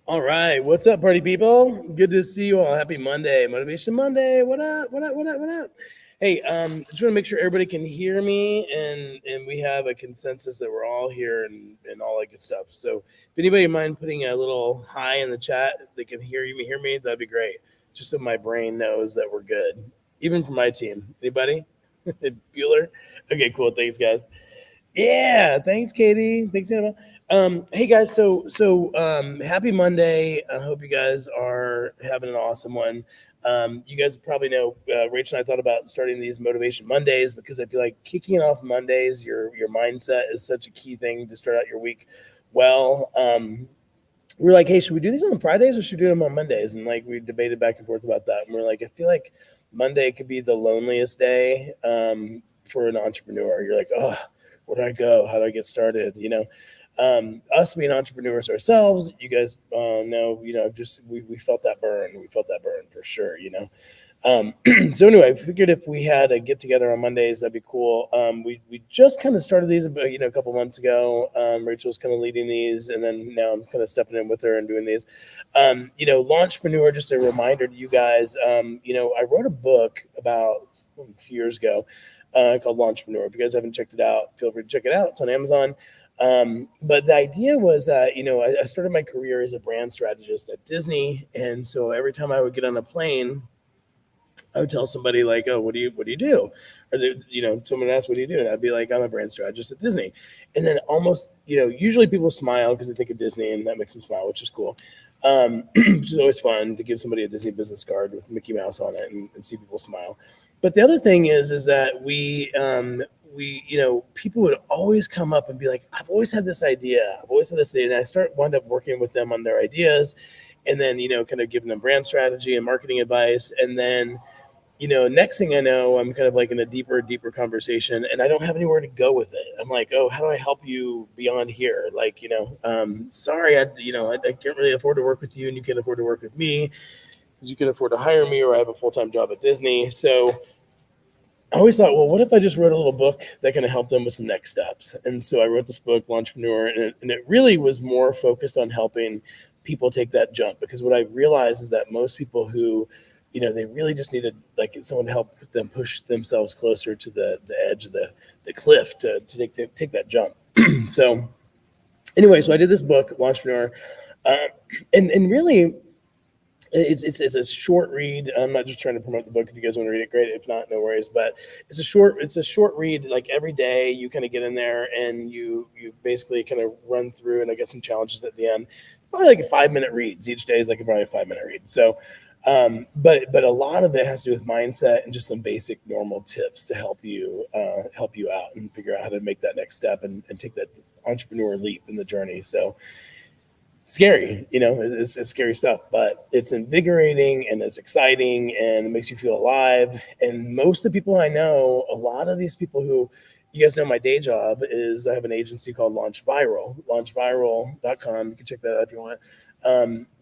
All right, what's up, party people? Good to see you all. Happy Monday, Motivation Monday. What up? What up? What up? What up? Hey, just want to make sure everybody can hear me, and we have a consensus that we're all here and all that good stuff. So, if anybody mind putting a little hi in the chat, they can hear me, that'd be great. Just so my brain knows that we're good, even for my team. Anybody? Bueller? Okay, cool. Thanks, guys. Yeah, thanks, Katie. Thanks, Annabelle. Hey guys, so happy Monday. I hope you guys are having an awesome one. You guys probably know Rachel and I thought about starting these Motivation Mondays because I feel like kicking off Mondays, your mindset is such a key thing to start out your week well. We're like, hey, should we do these on Fridays or should we do them on Mondays? And like we debated back and forth about that. And we're like, I feel like Monday could be the loneliest day for an entrepreneur. You're like, oh, where do I go? How do I get started? You know, us being entrepreneurs ourselves, you guys know, just we felt that burn. We felt that burn for sure, So anyway, I figured if we had a get together on Mondays, that'd be cool. We just kind of started these, a couple months ago. Rachel's kind of leading these, and then now I'm kind of stepping in with her and doing these. LaunchPreneur, just a reminder to you guys, I wrote a book about a few years ago called LaunchPreneur. If you guys haven't checked it out, feel free to check it out. It's on Amazon. But the idea was that, I started my career as a brand strategist at Disney. And so every time I would get on a plane, I would tell somebody like, oh, what do you do? Or, someone asked, what do you do? And I'd be like, I'm a brand strategist at Disney. And then almost, usually people smile because they think of Disney and that makes them smile, which is cool. Which is always fun to give somebody a Disney business card with Mickey Mouse on it and see people smile. But the other thing is that we, people would always come up and be like, I've always had this idea. And I wound up working with them on their ideas and then, kind of giving them brand strategy and marketing advice. And then, next thing I know, I'm kind of like in a deeper conversation and I don't have anywhere to go with it. I'm like, oh, how do I help you beyond here? Like, sorry, I can't really afford to work with you and you can't afford to work with me because you can afford to hire me or I have a full-time job at Disney. So I always thought, well, what if I just wrote a little book that can help them with some next steps? And so I wrote this book, LaunchPreneur, and it really was more focused on helping people take that jump. Because what I realized is that most people who, they really just needed like someone to help them push themselves closer to the edge of the cliff to take that jump. So anyway, so I did this book, LaunchPreneur, and really, it's a short read. I'm not just trying to promote the book. If you guys want to read it, great. If not, no worries. But it's a short read. Like every day, you kind of get in there and you basically kind of run through, and I get some challenges at the end. Probably like 5-minute reads. Each day is like probably a 5-minute read. So, but a lot of it has to do with mindset and just some basic normal tips to help you out and figure out how to make that next step and take that entrepreneur leap in the journey. So. Scary, it's scary stuff, but it's invigorating and it's exciting and it makes you feel alive. And most of the people I know, a lot of these people who, you guys know my day job is I have an agency called launchviral.com. You can check that out if you want.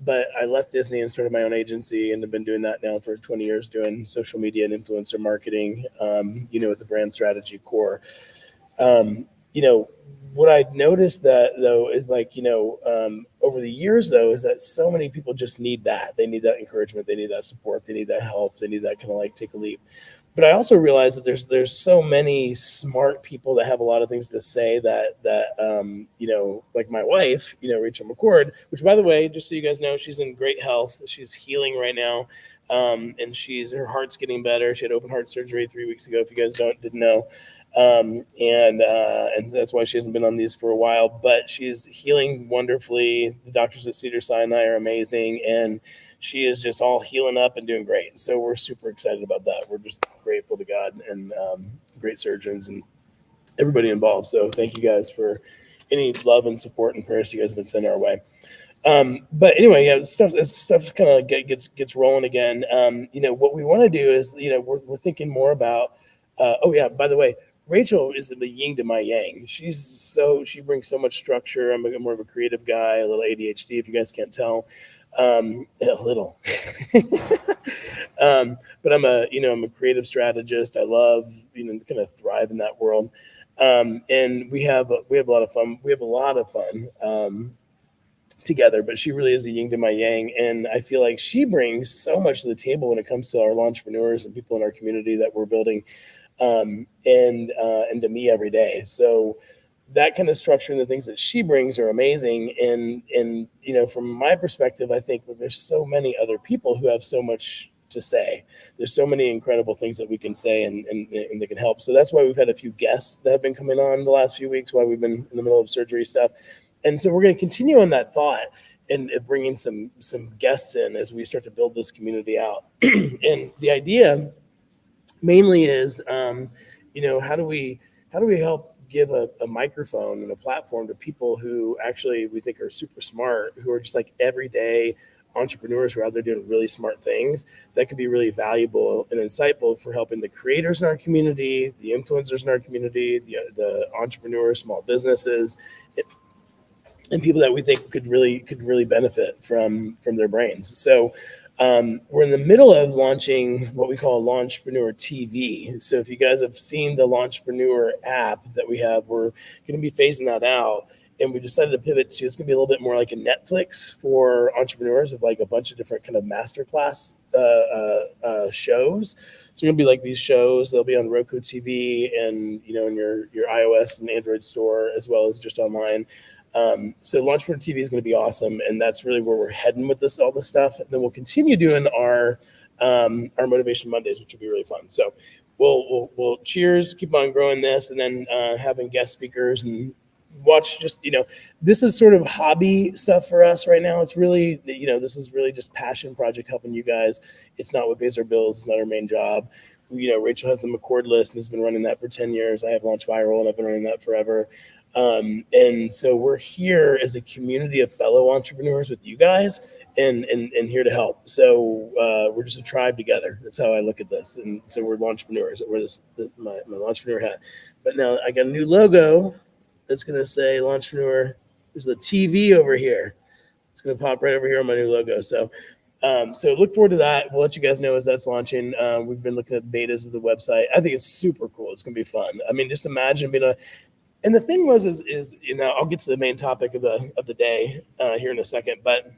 But I left Disney and started my own agency and have been doing that now for 20 years, doing social media and influencer marketing, with the brand strategy core. What I noticed that though is like, over the years though, is that so many people just need that. They need that encouragement. They need that support. They need that help. They need that kind of like take a leap. But I also realized that there's so many smart people that have a lot of things to say that like my wife, Rachel McCord, which by the way, just so you guys know, she's in great health. She's healing right now. And her heart's getting better. She had open heart surgery 3 weeks ago, if you guys didn't know. And that's why she hasn't been on these for a while, but she's healing wonderfully. The doctors at Cedars-Sinai are amazing, and she is just all healing up and doing great. So we're super excited about that. We're just grateful to God and great surgeons and everybody involved. So thank you guys for any love and support and prayers you guys have been sending our way. But anyway, yeah, stuff kind of gets rolling again. What we want to do is, we're thinking more about. Oh yeah, by the way, Rachel is the yin to my yang. She brings so much structure. I'm more of a creative guy, a little ADHD, if you guys can't tell, a little. But I'm a creative strategist. I love, kind of thrive in that world. And we have a lot of fun. We have a lot of fun. Together, but she really is a yin to my yang, and I feel like she brings so much to the table when it comes to our entrepreneurs and people in our community that we're building, and to me every day. So that kind of structure and the things that she brings are amazing. And from my perspective, I think that there's so many other people who have so much to say. There's so many incredible things that we can say, and they can help. So that's why we've had a few guests that have been coming on the last few weeks while we've been in the middle of surgery stuff. And so we're going to continue on that thought and bringing some guests in as we start to build this community out. And the idea mainly is, how do we help give a microphone and a platform to people who actually we think are super smart, who are just like everyday entrepreneurs who are out there doing really smart things that could be really valuable and insightful for helping the creators in our community, the influencers in our community, the entrepreneurs, small businesses, and people that we think could really benefit from their brains. So we're in the middle of launching what we call LaunchPreneur TV. So if you guys have seen the LaunchPreneur app that we have, we're going to be phasing that out. And we decided to pivot to, it's going to be a little bit more like a Netflix for entrepreneurs, of like a bunch of different kind of masterclass shows. So going to be like these shows. They'll be on Roku TV and in your iOS and Android store, as well as just online. So LaunchPreneur TV is going to be awesome, and that's really where we're heading with all this stuff. And then we'll continue doing our Motivation Mondays, which will be really fun. So we'll cheers, keep on growing this, and then having guest speakers and watch. Just this is sort of hobby stuff for us right now. It's really this is really just passion project helping you guys. It's not what pays our bills. It's not our main job. Rachel has the McCord list and has been running that for 10 years. I have Launch Viral and I've been running that forever. And so we're here as a community of fellow entrepreneurs with you guys and here to help. So we're just a tribe together. That's how I look at this. And so we're Launchpreneurs. We're my Launchpreneur hat. But now I got a new logo that's going to say Launchpreneur. There's the TV over here. It's going to pop right over here on my new logo. So look forward to that. We'll let you guys know as that's launching. We've been looking at the betas of the website. I think it's super cool. It's going to be fun. I mean, just imagine being and the thing is I'll get to the main topic of the day here in a second, but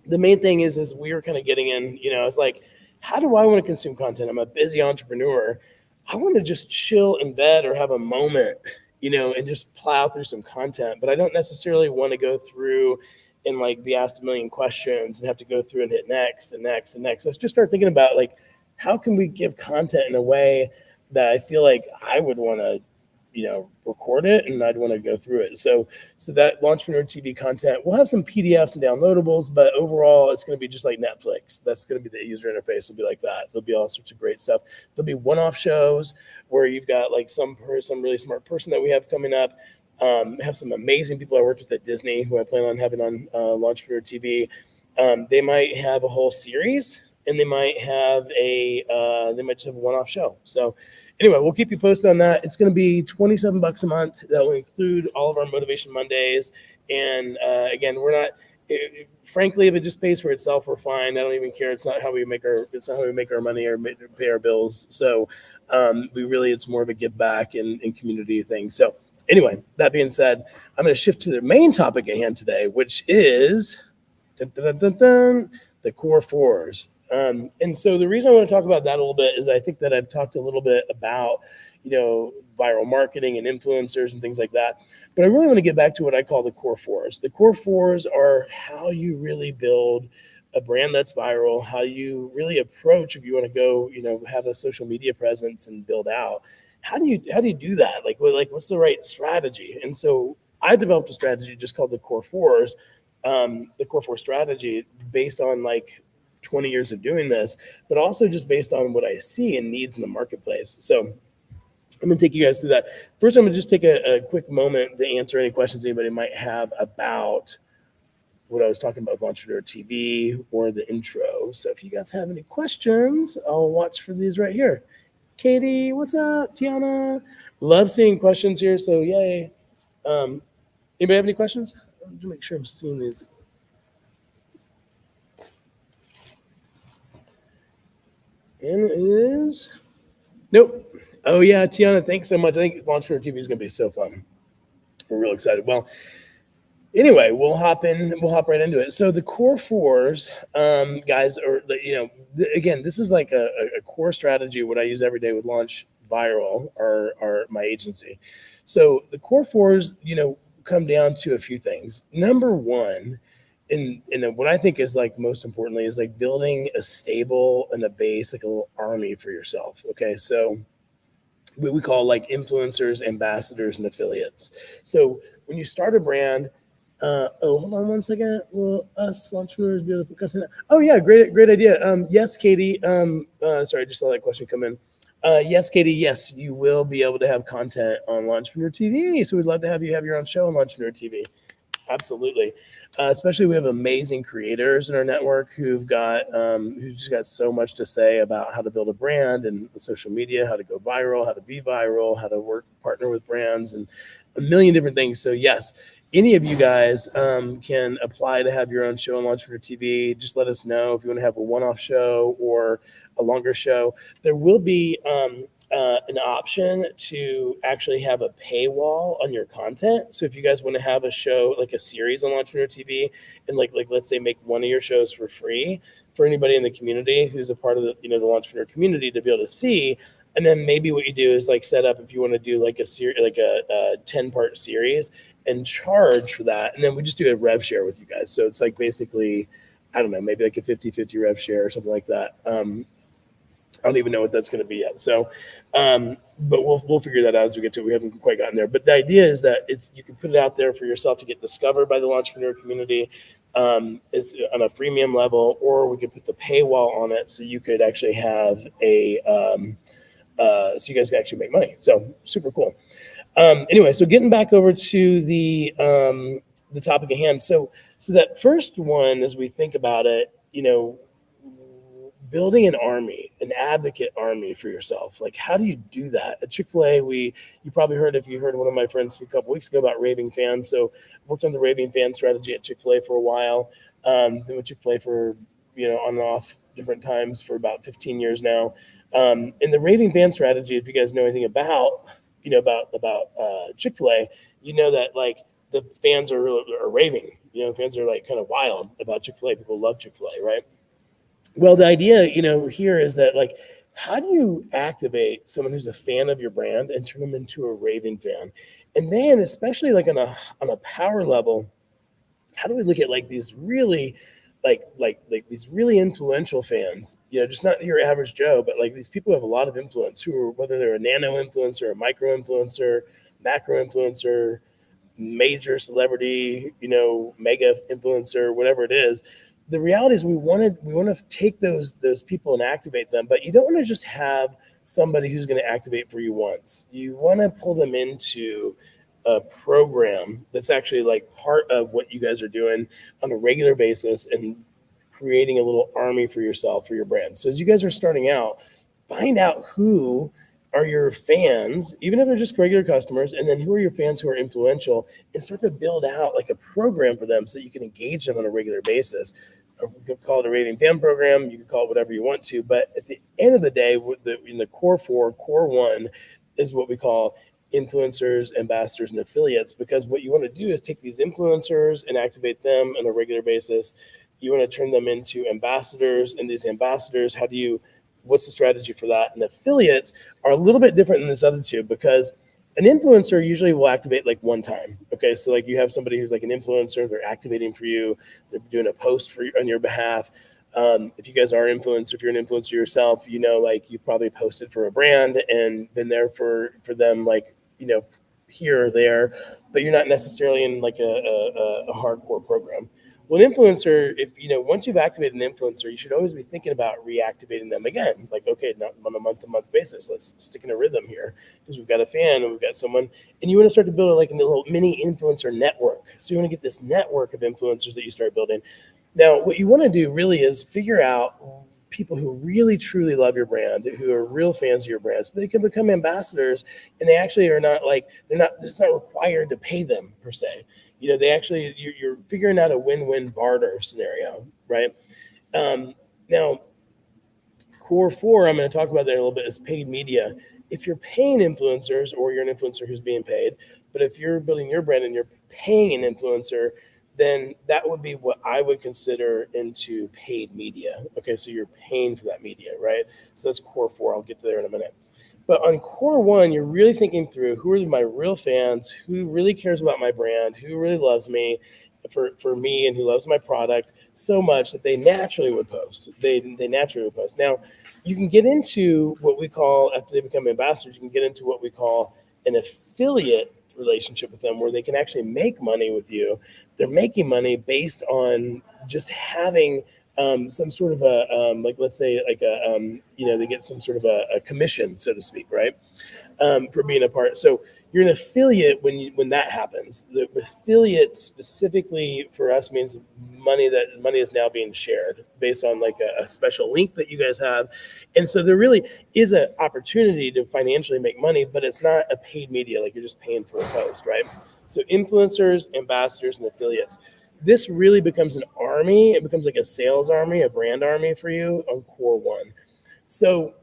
the main thing is we were kind of getting in, it's like, how do I want to consume content? I'm a busy entrepreneur. I want to just chill in bed or have a moment, and just plow through some content, but I don't necessarily want to go through and like be asked a million questions and have to go through and hit next and next and next. So let's just start thinking about like, how can we give content in a way that I feel like I would want to, record it and I'd want to go through it. So that Launchpreneur TV content, we'll have some PDFs and downloadables, but overall it's going to be just like Netflix. That's going to be the user interface will be like that. There'll be all sorts of great stuff. There'll be one-off shows where you've got like some really smart person that we have coming up. Have some amazing people I worked with at Disney who I plan on having on Launchpreneur TV. They might have a whole series, and they might just have a one-off show. So anyway, we'll keep you posted on that. It's going to be $27 a month. That will include all of our Motivation Mondays. And again, we're not. Frankly, if it just pays for itself, we're fine. I don't even care. It's not how we make our money or pay our bills. So it's more of a give back and community thing. So anyway, that being said, I'm going to shift to the main topic at hand today, which is the core fours. And so the reason I want to talk about that a little bit is I think that I've talked a little bit about, viral marketing and influencers and things like that. But I really want to get back to what I call the core fours. The core fours are how you really build a brand that's viral, how you really approach if you want to go, have a social media presence and build out. How do you do that? Like what's the right strategy? And so I developed a strategy just called the core fours, the core four strategy based on like 20 years of doing this, but also just based on what I see and needs in the marketplace. So I'm going to take you guys through that. First, I'm going to just take a quick moment to answer any questions anybody might have about what I was talking about with LaunchPreneur TV or the intro. So if you guys have any questions, I'll watch for these right here. Katie, what's up? Tiana, love seeing questions here. So yay. Anybody have any questions? Let me make sure I'm seeing these. And it is nope. Oh yeah, Tiana, thanks so much. I think LaunchPreneur TV is going to be so fun. We're real excited. Well, anyway, we'll hop right into it. So the core fours, guys, are, again, this is like a core strategy, what I use every day with Launch Viral, or my agency. So the core fours, come down to a few things. Number one, and what I think is like most importantly is like building a stable and a base, like a little army for yourself. Okay, so what we call like influencers, ambassadors, and affiliates. So when you start a brand, hold on one second. Will us entrepreneurs be able to put content? Oh yeah, great idea. Yes, Katie. Sorry, I just saw that question come in. Yes, Katie. Yes, you will be able to have content on LaunchPreneur TV. So we'd love to have you have your own show on LaunchPreneur TV. Absolutely. Especially we have amazing creators in our network who've just got so much to say about how to build a brand and social media, how to go viral, how to be viral, how to partner with brands, and a million different things. So yes, any of you guys can apply to have your own show on LaunchPreneur TV. Just let us know if you want to have a one-off show or a longer show. There will be an option to actually have a paywall on your content. So if you guys want to have a show, like a series on LaunchPreneur TV, and like let's say make one of your shows for free for anybody in the community who's a part of the the LaunchPreneur community to be able to see. And then maybe what you do is like set up if you want to do like a series, like a 10-part series, and charge for that. And then we just do a rev share with you guys. So it's like basically, I don't know, maybe like a 50-50 rev share or something like that. I don't even know what that's going to be yet. So, but we'll figure that out as we get to it. We haven't quite gotten there. But the idea is that you can put it out there for yourself to get discovered by the LaunchPreneur community. Is on a freemium level, or we could put the paywall on it so you could actually have so you guys can actually make money. So super cool. Anyway, so getting back over to the topic at hand. So that first one, as we think about it, building an army, an advocate army for yourself. Like, how do you do that? At Chick-fil-A, you probably heard, if you heard one of my friends speak a couple weeks ago about raving fans. So I worked on the raving fan strategy at Chick-fil-A for a while. Been with Chick-fil-A for, on and off different times for about 15 years now. And the raving fan strategy, if you guys know anything about Chick-fil-A, that like the fans are raving. Fans are like kind of wild about Chick-fil-A. People love Chick-fil-A, right? Well, the idea, here is that like, how do you activate someone who's a fan of your brand and turn them into a raving fan? And then, especially like on a power level, how do we look at like these really like these really influential fans, just not your average Joe, but like these people who have a lot of influence, who are, whether they're a nano influencer, a micro influencer, macro influencer, major celebrity, mega influencer, whatever it is. The reality is we want to take those people and activate them, but you don't want to just have somebody who's going to activate for you once. You want to pull them into a program that's actually like part of what you guys are doing on a regular basis and creating a little army for yourself, for your brand. So as you guys are starting out, find out who are your fans, even if they're just regular customers, and then who are your fans who are influential, and start to build out like a program for them so that you can engage them on a regular basis. You could call it a raving fan program, you could call it whatever you want to, but at the end of the day, in the core one is what we call influencers, ambassadors, and affiliates, because what you want to do is take these influencers and activate them on a regular basis. You want to turn them into ambassadors, and these ambassadors, what's the strategy for that? And affiliates are a little bit different than this other two, because an influencer usually will activate like one time. Okay, so like you have somebody who's like an influencer, they're activating for you, they're doing a post on your behalf. If you guys are influencers, if you're an influencer yourself, like you've probably posted for a brand and been there for them, like, here or there, but you're not necessarily in like a hardcore program. Well, an influencer, if once you've activated an influencer, you should always be thinking about reactivating them again. Like, okay, not on a month-to-month basis. Let's stick in a rhythm here because we've got a fan and we've got someone, and you want to start to build like a little mini influencer network. So you want to get this network of influencers that you start building. Now, what you want to do really is figure out people who really truly love your brand, who are real fans of your brand, so they can become ambassadors, and they actually are not like it's not required to pay them per se. They actually you're figuring out a win-win barter scenario, right? Now, core four, I'm going to talk about that in a little bit, is paid media. If you're paying influencers, or you're an influencer who's being paid, but if you're building your brand and you're paying an influencer, then that would be what I would consider into paid media. Okay, so you're paying for that media, right? So that's core four. I'll get to there in a minute. But on core one, you're really thinking through who are my real fans, who really cares about my brand, who really loves me for me, and who loves my product so much that they naturally would post. They naturally would post. Now, you can get into what we call, after they become ambassadors, you can get into what we call an affiliate relationship with them, where they can actually make money with you. They're making money based on just having some sort of like, let's say like they get some sort of a commission, so to speak, right? For being a part. So you're an affiliate when that happens. The affiliate specifically for us means money is now being shared based on like a special link that you guys have. And so there really is an opportunity to financially make money, but it's not a paid media, like you're just paying for a post, right? So influencers, ambassadors, and affiliates. This really becomes an army. It becomes like a sales army, a brand army for you on core one. So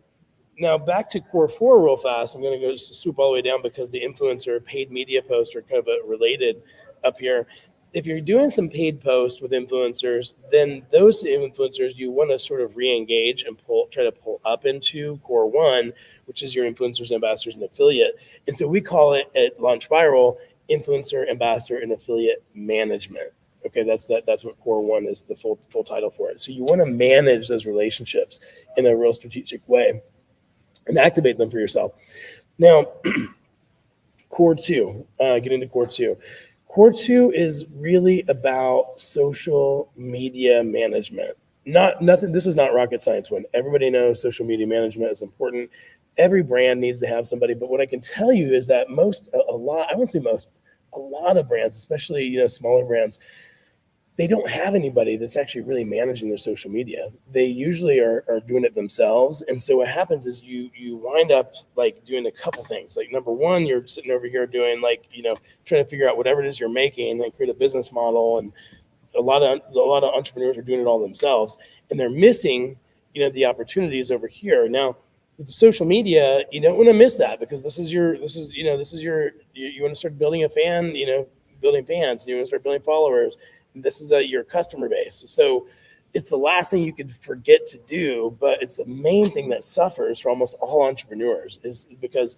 now back to core four real fast. I'm going to go swoop all the way down because the influencer paid media posts are kind of related up here. If you're doing some paid posts with influencers, then those influencers you want to sort of re-engage and try to pull up into core one, which is your influencers, ambassadors, and affiliate. And so we call it at Launch Viral influencer, ambassador, and affiliate management. Okay, that's what core one is, the full title for it. So you want to manage those relationships in a real strategic way and activate them for yourself. Now, core two, get into core two. Core two is really about social media management. Nothing. This is not rocket science. When everybody knows social media management is important, every brand needs to have somebody. But what I can tell you is that a lot of brands, especially smaller brands, they don't have anybody that's actually really managing their social media. They usually are doing it themselves. And so what happens is you wind up like doing a couple things. Like number one, you're sitting over here doing like, trying to figure out whatever it is you're making and create a business model. And a lot of entrepreneurs are doing it all themselves, and they're missing, the opportunities over here. Now, with the social media, you don't want to miss that, because you want to start building building fans, you want to start building followers. This is your customer base. So it's the last thing you could forget to do, but it's the main thing that suffers for almost all entrepreneurs, is because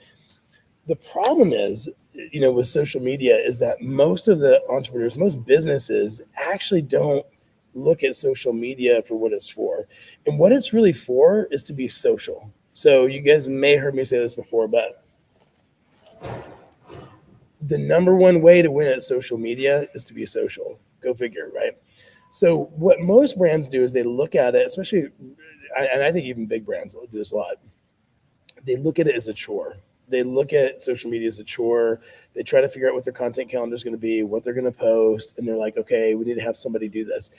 the problem is, with social media, is that most of the entrepreneurs, most businesses actually don't look at social media for what it's for. And what it's really for is to be social. So you guys may have heard me say this before, but the number one way to win at social media is to be social. Go figure, right? So what most brands do is they look at it, especially, and I think even big brands do this a lot. They look at it as a chore. They look at social media as a chore. They try to figure out what their content calendar is going to be, what they're going to post, and they're like, okay, we need to have somebody do this.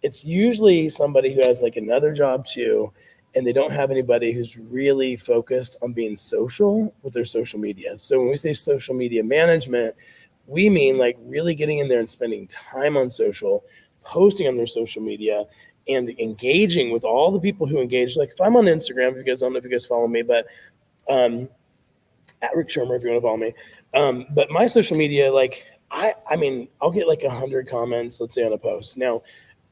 It's usually somebody who has like another job too, and they don't have anybody who's really focused on being social with their social media. So when we say social media management, we mean like really getting in there and spending time on social, posting on their social media, and engaging with all the people who engage. Like if I'm on Instagram, if you guys don't know if you guys follow me, but at Rick Shermer if you want to follow me. But my social media, like I mean, I'll get like 100 comments, let's say, on a post. Now,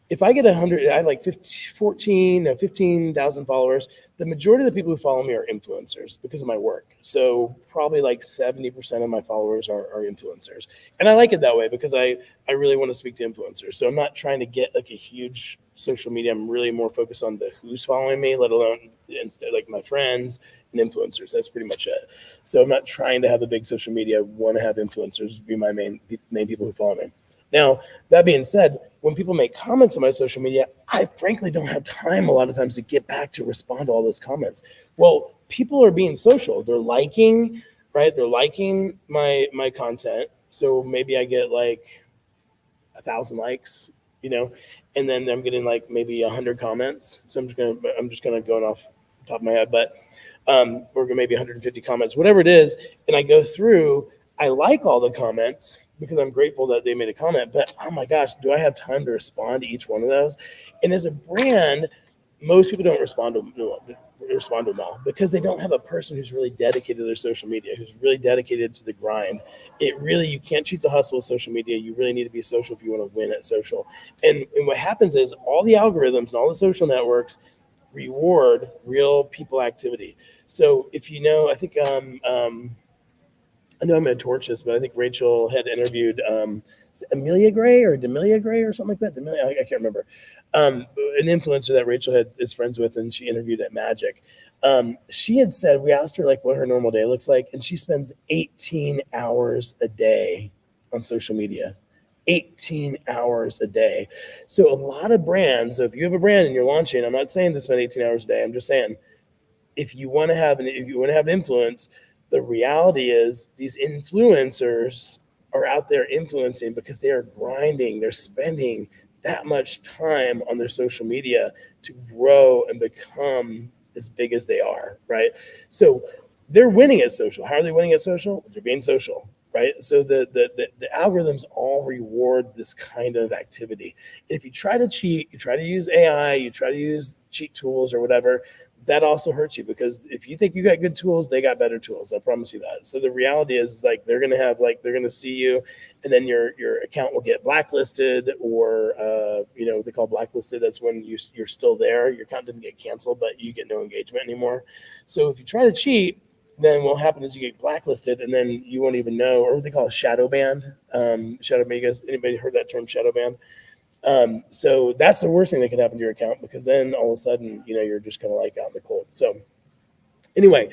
if I get 100, I have like 15,000 followers. The majority of the people who follow me are influencers because of my work. So probably like 70% of my followers are influencers. And I like it that way because I really want to speak to influencers. So I'm not trying to get like a huge social media. I'm really more focused on the who's following me, let alone instead like my friends and influencers. That's pretty much it. So I'm not trying to have a big social media. I want to have influencers be my main people who follow me. Now, that being said, when people make comments on my social media, I frankly don't have time a lot of times to get back to respond to all those comments. Well, people are being social. They're liking, right? They're liking my content. So maybe I get like 1,000 likes, you know, and then I'm getting like maybe 100 comments. So I'm just gonna going off the top of my head, but or maybe 150 comments, whatever it is, and I go through. I like all the comments because I'm grateful that they made a comment. But oh my gosh, do I have time to respond to each one of those? And as a brand, most people don't respond to them all because they don't have a person who's really dedicated to their social media, who's really dedicated to the grind. You can't cheat the hustle of social media. You really need to be social if you want to win at social. And what happens is all the algorithms and all the social networks reward real people activity. So if you know, I think I know I'm going to torch this, but I think Rachel had interviewed Amelia Gray or Demelia Gray or something like that. I can't remember. An influencer that Rachel is friends with, and she interviewed at Magic. She had said, we asked her like what her normal day looks like, and she spends 18 hours a day on social media. 18 hours a day. So a lot of brands, so if you have a brand and you're launching, I'm not saying to spend 18 hours a day. I'm just saying if you want to have influence, the reality is these influencers are out there influencing because they are grinding. They're spending that much time on their social media to grow and become as big as they are, right? So they're winning at social. How are they winning at social? They're being social, right? So the algorithms all reward this kind of activity. If you try to cheat, you try to use AI, you try to use cheat tools or whatever, that also hurts you because if you think you got good tools, they got better tools. I promise you that. So the reality is like they're gonna see you, and then your account will get blacklisted, or they call blacklisted. That's when you're still there. Your account didn't get canceled, but you get no engagement anymore. So if you try to cheat, then what will happen is you get blacklisted, and then you won't even know, or what they call a shadow ban. Shadow ban. You guys, anybody heard that term, shadow ban? So that's the worst thing that can happen to your account because then all of a sudden, you're just kind of like out in the cold. So anyway,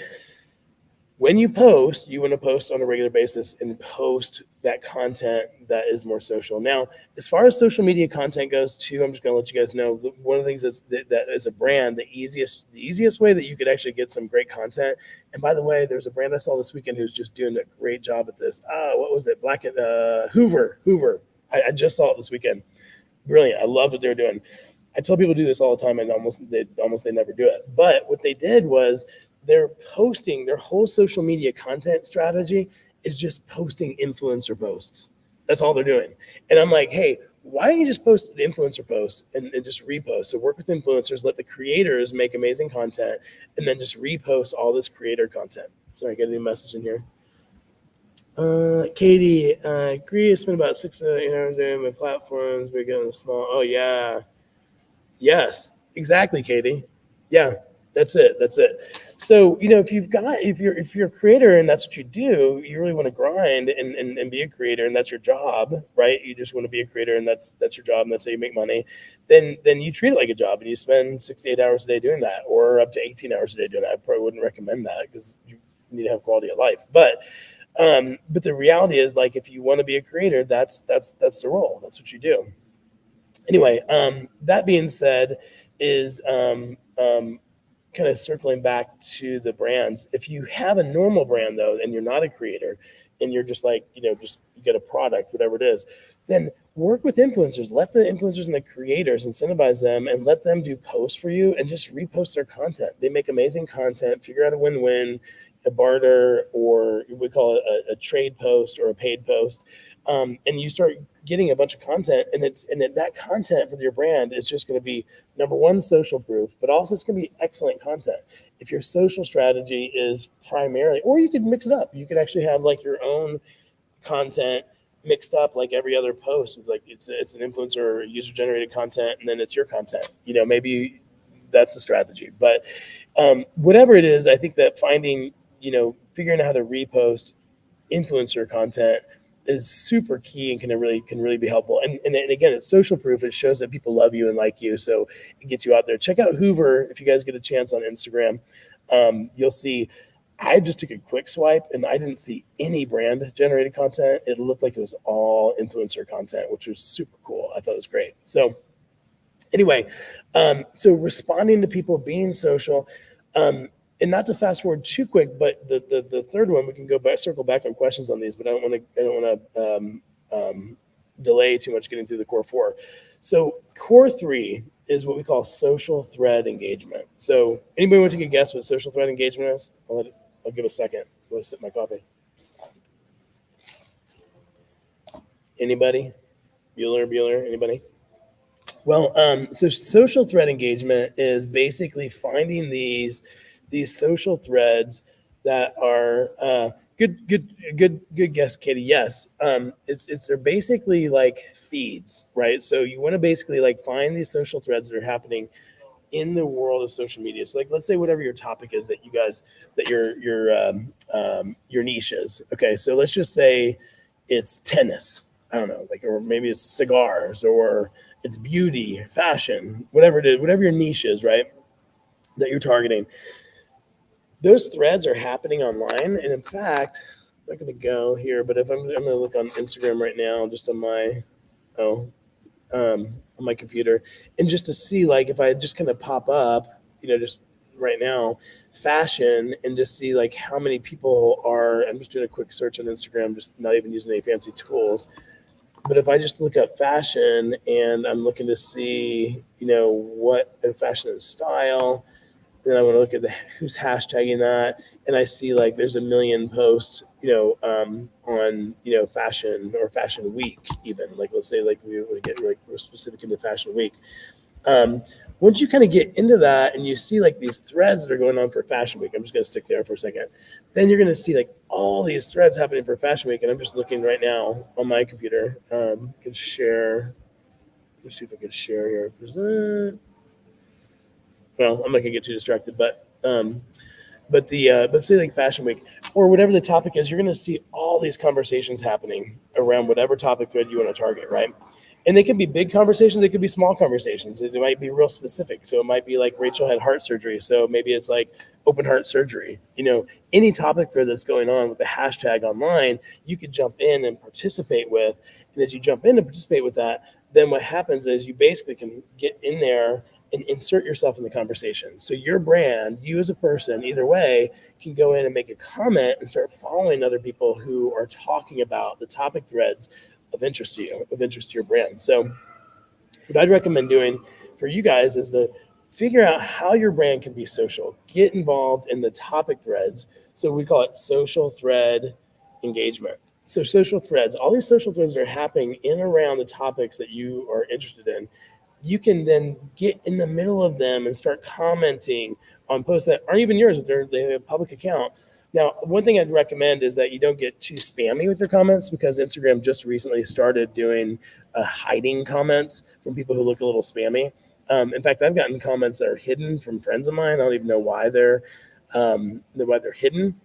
when you post, you want to post on a regular basis and post that content that is more social. Now, as far as social media content goes, too, I'm just going to let you guys know one of the things that as a brand, the easiest way that you could actually get some great content. And by the way, there's a brand I saw this weekend who's just doing a great job at this. What was it? Hoover. I just saw it this weekend. Brilliant. I love what they're doing. I tell people to do this all the time, and they never do it. But what they did was they're posting their whole social media content strategy is just posting influencer posts. That's all they're doing. And I'm like, hey, why don't you just post an influencer post and just repost? So work with influencers, let the creators make amazing content, and then just repost all this creator content. Sorry, I got a new message in here. Katie, agree. I spent about 6 to 8 hours doing my platforms. We're getting small. Oh yeah, yes, exactly, Katie. Yeah, that's it. So if you're a creator and that's what you do, you really want to grind and be a creator, and that's your job, right? You just want to be a creator, and that's your job, and that's how you make money. Then you treat it like a job, and you spend 6 to 8 hours a day doing that, or up to 18 hours a day doing that. I probably wouldn't recommend that because you need to have quality of life, but the reality is, like, if you want to be a creator, that's the role. That's what you do. Anyway, that being said, is kind of circling back to the brands. If you have a normal brand though, and you're not a creator, and you're just like, just you get a product, whatever it is, then work with influencers. Let the influencers and the creators incentivize them, and let them do posts for you, and just repost their content. They make amazing content. Figure out a win-win, a barter, or we call it a trade post or a paid post. And you start getting a bunch of content, and that content for your brand is just going to be, number one, social proof, but also it's going to be excellent content. If your social strategy is primarily, or you could mix it up, you could actually have like your own content mixed up, like every other post, like it's an influencer or user generated content, and then it's your content. Maybe that's the strategy. But whatever it is, I think that figuring out how to repost influencer content is super key and can really be helpful. And again, it's social proof. It shows that people love you and like you, so it gets you out there. Check out Hoover if you guys get a chance on Instagram. You'll see I just took a quick swipe and I didn't see any brand generated content. It looked like it was all influencer content, which was super cool. I thought it was great. So anyway, so responding to people, being social, and not to fast forward too quick, but the third one, we can go back, circle back on questions on these, but I don't want to delay too much getting through the core four. So core three is what we call social thread engagement. So anybody want to take a guess what social thread engagement is? I'll give a second. I'm going to sip my coffee. Anybody? Bueller, anybody? Well, so social thread engagement is basically finding these social threads that are good guess, Katie. Yes, it's they're basically like feeds, right? So you want to basically like find these social threads that are happening in the world of social media. So like, let's say whatever your topic is that you guys that your niche is. Okay, so let's just say it's tennis. I don't know, like, or maybe it's cigars, or it's beauty, fashion, whatever it is, whatever your niche is, right? That you're targeting. Those threads are happening online, and in fact, I'm not going to go here, but if I'm going to look on Instagram right now, just on my on my computer, and just to see like if I just kind of pop up, just right now, fashion, and just see like how many people are. I'm just doing a quick search on Instagram, just not even using any fancy tools. But if I just look up fashion and I'm looking to see, what fashion and style, then I want to look at who's hashtagging that, and I see like there's a million posts, on fashion or fashion week, even like let's say like we get like we're specific into fashion week. Um, Once you kind of get into that and you see like these threads that are going on for fashion week, I'm just going to stick there for a second. Then you're going to see like all these threads happening for fashion week, and I'm just looking right now on my computer. Can share. Let's see if I can share here. Well, I'm not gonna get too distracted, but say like fashion week or whatever the topic is, you're going to see all these conversations happening around whatever topic thread you want to target, right? And they could be big conversations, they could be small conversations. It might be real specific. So it might be like Rachel had heart surgery, so maybe it's like open heart surgery. Any topic thread that's going on with the hashtag online, you could jump in and participate with. And as you jump in and participate with that, then what happens is you basically can get in there and insert yourself in the conversation. So your brand, you as a person, either way, can go in and make a comment and start following other people who are talking about the topic threads of interest to you, of interest to your brand. So what I'd recommend doing for you guys is to figure out how your brand can be social. Get involved in the topic threads. So we call it social thread engagement. So social threads, all these social threads that are happening in and around the topics that you are interested in, you can then get in the middle of them and start commenting on posts that aren't even yours if they have a public account. Now, one thing I'd recommend is that you don't get too spammy with your comments, because Instagram just recently started doing hiding comments from people who look a little spammy. In fact, I've gotten comments that are hidden from friends of mine. I don't even know why they're hidden.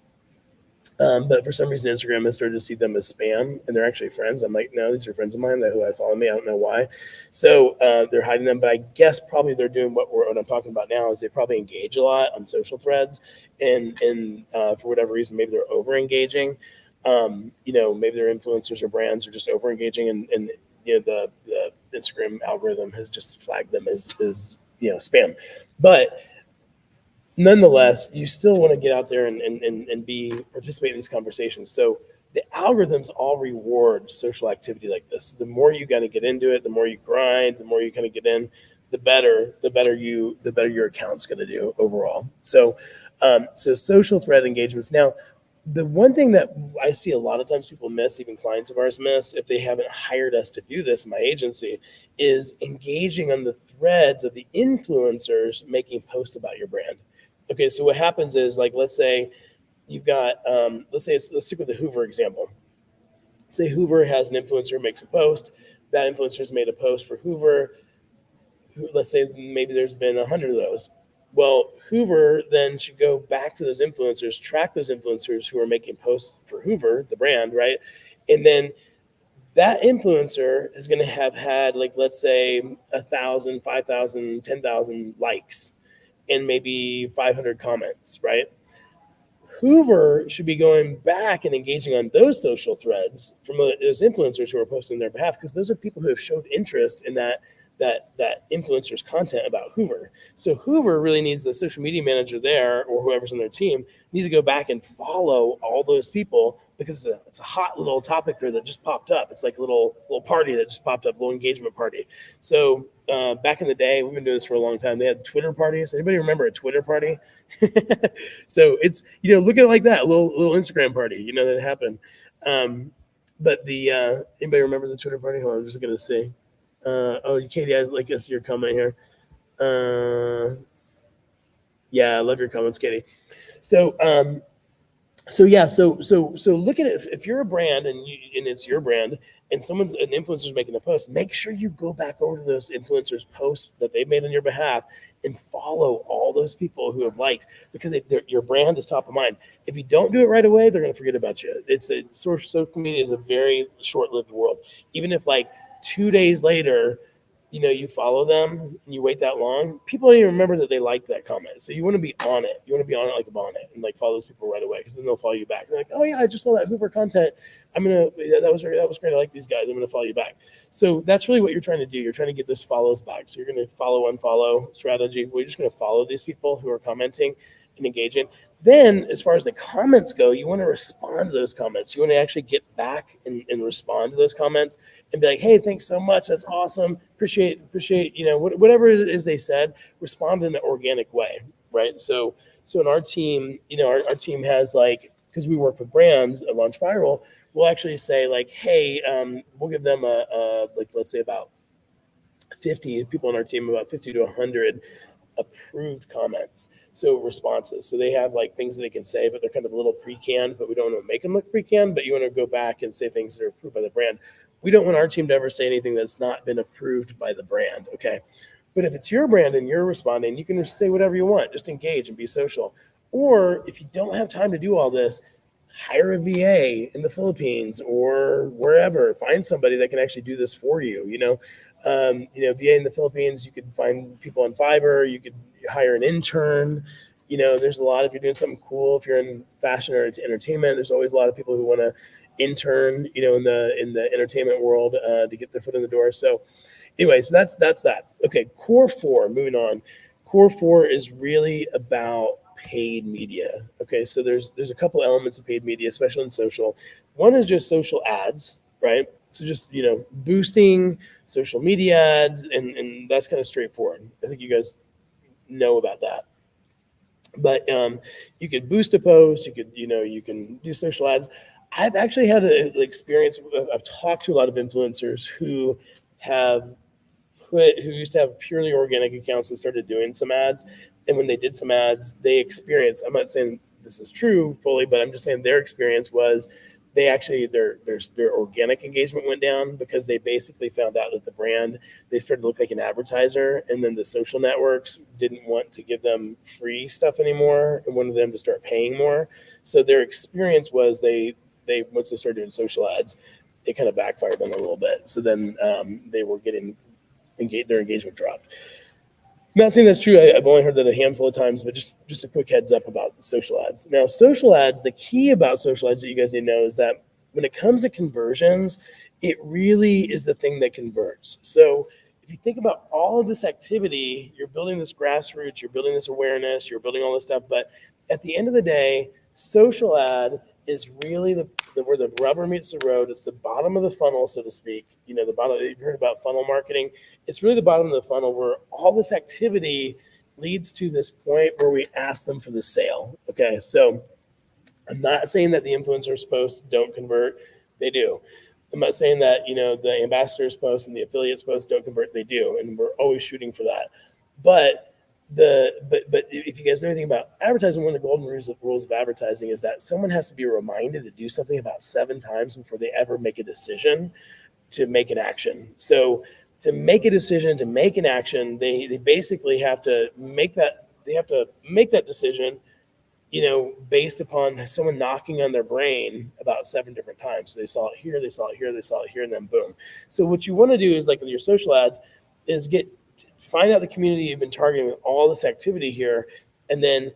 But for some reason, Instagram has started to see them as spam, and they're actually friends. I'm like, no, these are friends of mine who I follow me. I don't know why. So they're hiding them, but I guess probably they're doing what I'm talking about now is they probably engage a lot on social threads, and for whatever reason, maybe they're over engaging. Maybe their influencers or brands are just over engaging, and the Instagram algorithm has just flagged them as spam. But nonetheless, you still want to get out there and participate in these conversations. So the algorithms all reward social activity like this. The more you kind of get into it, the more you grind, the more you kind of get in, the better your account's going to do overall. So social thread engagements. Now, the one thing that I see a lot of times people miss, even clients of ours miss, if they haven't hired us to do this in my agency, is engaging on the threads of the influencers making posts about your brand. Okay, so what happens is, like, let's say you've got, let's stick with the Hoover example. Say Hoover has an influencer who makes a post. That influencer's made a post for Hoover. Let's say maybe there's been 100 of those. Well, Hoover then should go back to those influencers, track those influencers who are making posts for Hoover, the brand, right? And then that influencer is going to have had, like, let's say 1,000, 5,000, 10,000 likes and maybe 500 comments, right? Hoover should be going back and engaging on those social threads from those influencers who are posting on their behalf, because those are people who have showed interest in that influencer's content about Hoover. So Hoover really needs the social media manager there, or whoever's on their team, needs to go back and follow all those people, because it's a hot little topic there that just popped up. It's like a little party that just popped up, a little engagement party. So back in the day, we've been doing this for a long time. They had Twitter parties. Anybody remember a Twitter party? So it's, look at it like that, little Instagram party, that happened. But anybody remember the Twitter party? Hold on, I'm just gonna see. Katie, I like to see your comment here. Yeah, I love your comments, Katie. So look at it. If you're a brand and it's your brand, and an influencer's making a post, make sure you go back over to those influencers' posts that they made on your behalf and follow all those people who have liked, because your brand is top of mind. If you don't do it right away, they're going to forget about you. Social media is a very short-lived world. Even if 2 days later, you follow them and you wait that long, people don't even remember that they liked that comment. So you want to be on it. You want to be on it like a bonnet and follow those people right away, because then they'll follow you back. They're like, oh yeah, I just saw that Hoover content. That was great. I like these guys. I'm going to follow you back. So that's really what you're trying to do. You're trying to get those follows back. So you're going to follow, unfollow strategy. We're just going to follow these people who are commenting and engaging. Then, as far as the comments go, you want to respond to those comments. You want to actually get back and respond to those comments and be like, hey, thanks so much. That's awesome. Appreciate, whatever it is they said, respond in an organic way, right? So in our team, our team has because we work with brands at Launch Viral, we'll actually say hey, we'll give them let's say about 50 people on our team, about 50 to 100 approved comments, so responses. So they have things that they can say, but they're kind of a little pre-canned, but we don't want to make them look pre-canned, but you want to go back and say things that are approved by the brand. We don't want our team to ever say anything that's not been approved by the brand, okay? But if it's your brand and you're responding, you can just say whatever you want, just engage and be social. Or if you don't have time to do all this, hire a VA in the Philippines or wherever. Find somebody that can actually do this for you. VA in the Philippines, you could find people on Fiverr. You could hire an intern. There's a lot, if you're doing something cool, if you're in fashion or entertainment, there's always a lot of people who want to intern, in the entertainment world to get their foot in the door. So anyway, so that's that. Okay, core 4, moving on. Core 4 is really about paid media. Okay, so there's a couple elements of paid media, especially in social. One is just social ads, right? So just boosting social media ads, and that's kind of straightforward. I think you guys know about that. But you could boost a post. You can do social ads. I've actually had an experience. I've talked to a lot of influencers who used to have purely organic accounts and started doing some ads. And when they did some ads, they experienced, I'm not saying this is true fully, but I'm just saying their experience was they actually, their organic engagement went down, because they basically found out that the brand, they started to look like an advertiser, and then the social networks didn't want to give them free stuff anymore and wanted them to start paying more. So their experience was they once they started doing social ads, it kind of backfired them a little bit. So then they were getting their engagement dropped. I'm not saying that's true. I've only heard that a handful of times, but just a quick heads up about social ads. Now, social ads, the key about social ads that you guys need to know is that when it comes to conversions, it really is the thing that converts. So if you think about all of this activity, you're building this grassroots, you're building this awareness, you're building all this stuff. But at the end of the day, social ad is really where the rubber meets the road. It's the bottom of the funnel, so to speak. The bottom. You've heard about funnel marketing. It's really the bottom of the funnel where all this activity leads to this point where we ask them for the sale. Okay, so I'm not saying that the influencers posts don't convert. They do. I'm not saying that the ambassadors posts and the affiliates posts don't convert. They do, and we're always shooting for that. But if you guys know anything about advertising, one of the golden rules of advertising is that someone has to be reminded to do something about 7 times before they ever make a decision to make an action. So to make a decision, to make an action, they basically have to make that decision, based upon someone knocking on their brain about 7 different times. So they saw it here, they saw it here, they saw it here, and then boom. So what you want to do is, with your social ads, is find out the community you've been targeting with all this activity here, and then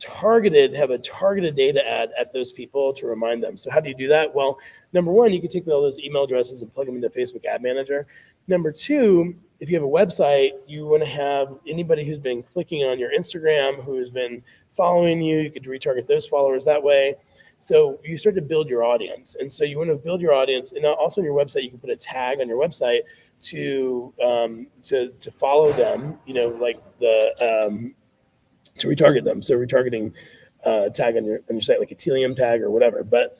have a targeted data ad at those people to remind them. So how do you do that? Well, number one, you can take all those email addresses and plug them into Facebook Ad Manager. Number two, if you have a website, you want to have anybody who's been clicking on your Instagram, who has been following you, you could retarget those followers that way. So you start to build your audience. And so you want to build your audience. And also on your website, you can put a tag on your website to follow them, like to retarget them. So retargeting tag on your site, like a Telium tag or whatever. But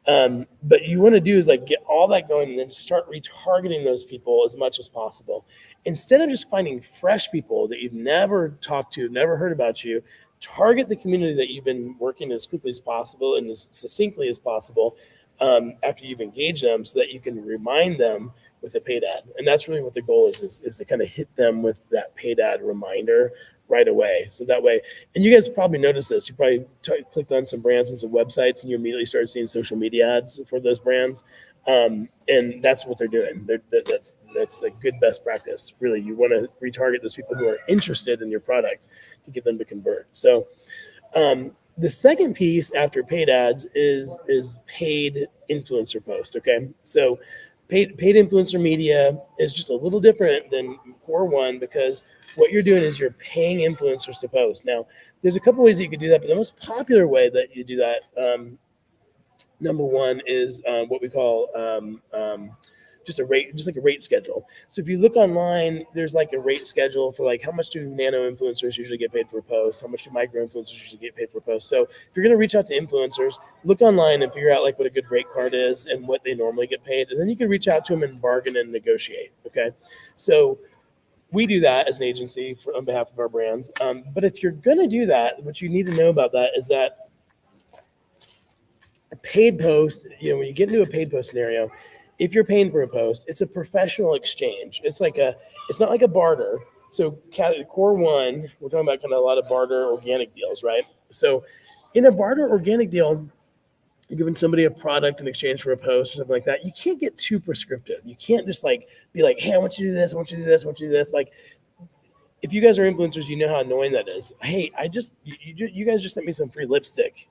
you want to do is like get all that going and then start retargeting those people as much as possible. Instead of just finding fresh people that you've never talked to, never heard about you, target the community that you've been working as quickly as possible and as succinctly as possible after you've engaged them, so that you can remind them with a paid ad. And that's really what the goal is to kind of hit them with that paid ad reminder right away. So that way, and you guys probably noticed this, you probably clicked on some brands and some websites and you immediately started seeing social media ads for those brands. And that's what they're doing. That's a good best practice. Really, you want to retarget those people who are interested in your product to get them to convert. So the second piece after paid ads is paid influencer post. Okay, so paid influencer media is just a little different than core one, because what you're doing is you're paying influencers to post. Now, there's a couple ways that you could do that, but the most popular way that you do that, number one, is what we call just like a rate schedule. So if you look online, there's like a rate schedule for like how much do nano influencers usually get paid for a post, how much do micro influencers usually get paid for a post. So if you're going to reach out to influencers, look online and figure out like what a good rate card is and what they normally get paid, and then you can reach out to them and bargain and negotiate. Okay, so we do that as an agency on behalf of our brands. But if you're going to do that, what you need to know about that is that a paid post, when you get into a paid post scenario, if you're paying for a post, it's a professional exchange. It's not like a barter. So core one, we're talking about kind of a lot of barter organic deals, right? So in a barter organic deal, you're giving somebody a product in exchange for a post or something like that. You can't get too prescriptive. You can't just like be like, hey, I want you to do this, I want you to do this, I want you to do this. Like, if you guys are influencers, you know how annoying that is. Hey, you guys just sent me some free lipstick.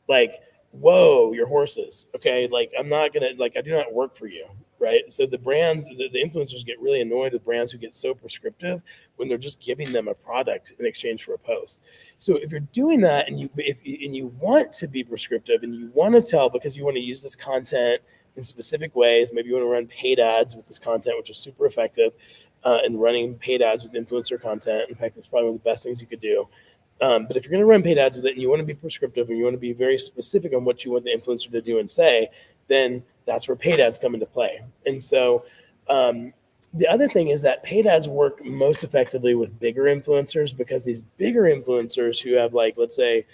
Like, whoa, your horses. Okay, like I'm not gonna, like, I do not work for you, right? So the brands, the influencers get really annoyed with brands who get so prescriptive when they're just giving them a product in exchange for a post. So if you're doing that and you want to be prescriptive and you want to tell because you want to use this content in specific ways, maybe you want to run paid ads with this content, which is super effective, and running paid ads with influencer content. In fact, it's probably one of the best things you could do. But if you're going to run paid ads with it and you want to be prescriptive and you want to be very specific on what you want the influencer to do and say, then that's where paid ads come into play. And so the other thing is that paid ads work most effectively with bigger influencers, because these bigger influencers who have, like, let's say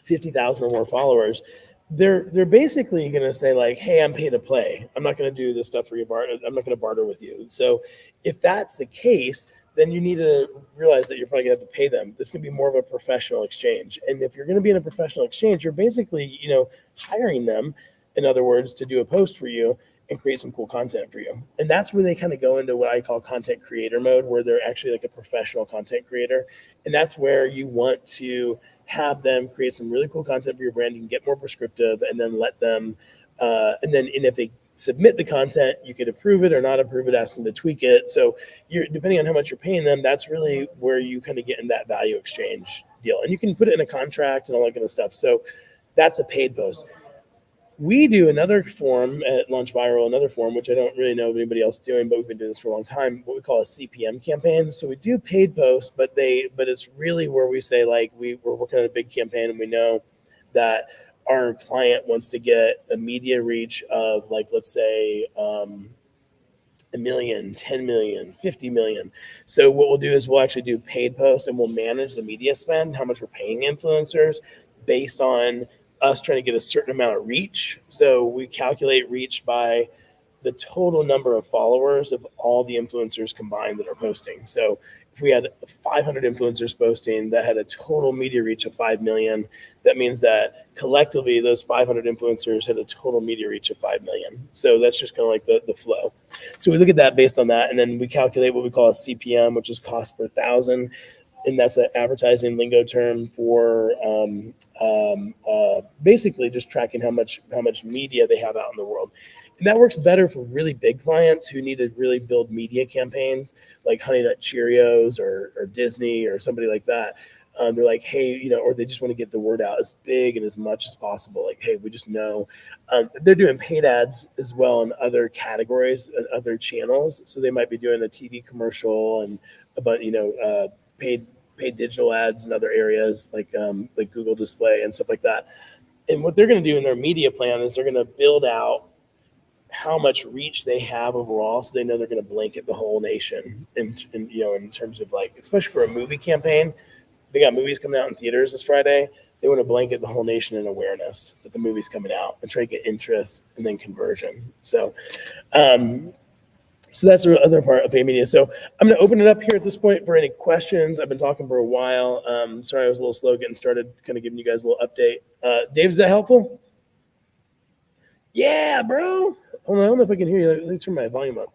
50,000 or more followers, they're basically going to say like, hey, I'm pay to play. I'm not going to do this stuff for you. I'm not going to barter with you. So if that's the case, then you need to realize that you're probably going to have to pay them. This can be more of a professional exchange. And if you're going to be in a professional exchange, you're basically, hiring them, in other words, to do a post for you and create some cool content for you. And that's where they kind of go into what I call content creator mode, where they're actually like a professional content creator. And that's where you want to have them create some really cool content for your brand. You can get more prescriptive and then let them, and if they submit the content, you could approve it or not approve it, ask them to tweak it. So you're, depending on how much you're paying them, that's really where you kind of get in that value exchange deal. And you can put it in a contract and all that kind of stuff. So that's a paid post. We do another form at Launch Viral, another form, which I don't really know of anybody else doing, but we've been doing this for a long time, what we call a CPM campaign. So we do paid posts, but it's really where we say, like, we're working on a big campaign and we know that our client wants to get a media reach of, like, let's say, 1 million, 10 million, 50 million. So what we'll do is we'll actually do paid posts and we'll manage the media spend, how much we're paying influencers based on us trying to get a certain amount of reach. So we calculate reach by the total number of followers of all the influencers combined that are posting. So if we had 500 influencers posting that had a total media reach of 5 million, that means that collectively those 500 influencers had a total media reach of 5 million. So that's just kind of like the flow. So we look at that based on that, and then we calculate what we call a CPM, which is cost per thousand. and that's an advertising lingo term for basically just tracking how much media they have out in the world. And that works better for really big clients who need to really build media campaigns, like Honey Nut Cheerios or Disney or somebody like that. They're like, hey, or they just want to get the word out as big and as much as possible. Like, hey, we just know. They're doing paid ads as well in other categories and other channels. So they might be doing a TV commercial and about paid paid digital ads in other areas like Google Display and stuff like that. And what they're going to do in their media plan is they're going to build out how much reach they have overall, so they know they're going to blanket the whole nation. In terms of, like, especially for a movie campaign, they got movies coming out in theaters this Friday. They want to blanket the whole nation in awareness that the movie's coming out and try to get interest and then conversion. Um, so that's the other part of paid media. So I'm going to open it up here at this point for any questions. I've been talking for a while. Sorry, I was a little slow getting started, kind of giving you guys a little update. Dave, is that helpful? Yeah, bro. Hold on, I don't know if I can hear you. Let me turn my volume up.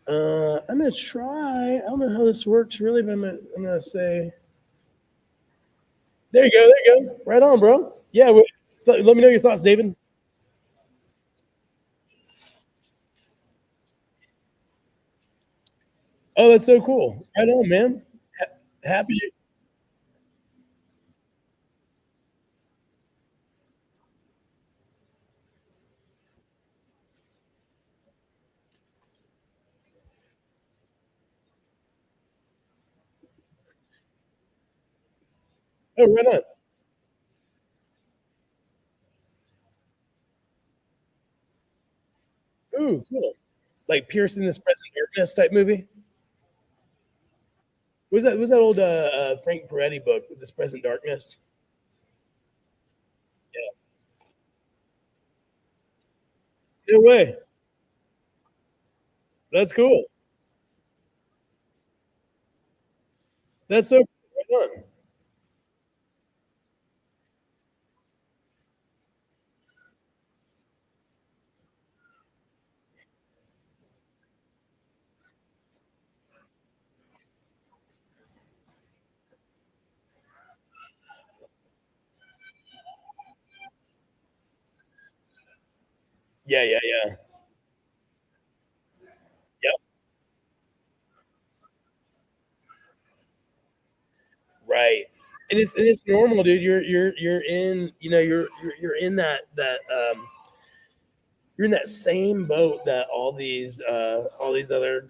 I'm going to try. I don't know how this works really, but I'm gonna say. There you go. There you go. Right on, bro. Yeah. Let me know your thoughts, David. Oh, that's so cool. Right on, man. Happy. Oh, right on. Ooh, cool. Like Piercing this Present Darkness type movie. Was that old Frank Peretti book, This Present Darkness? Yeah. No way. That's cool. That's so cool. Right on. Yeah, yeah, yeah. Yep. Right. And it's normal, dude. You're in, you're in you're in that same boat that all these other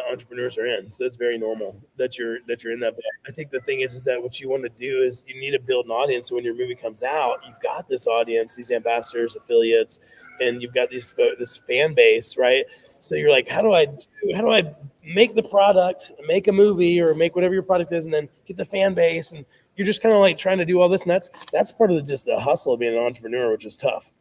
entrepreneurs are in. So it's very normal that you're in that boat. I think the thing is that what you want to do is you need to build an audience. So when your movie comes out, you've got this audience, these ambassadors, affiliates, and you've got this fan base, right? So you're like, how do I make the product, make a movie, or make whatever your product is, and then get the fan base, and you're just kind of like trying to do all this, and that's part of just the hustle of being an entrepreneur, which is tough.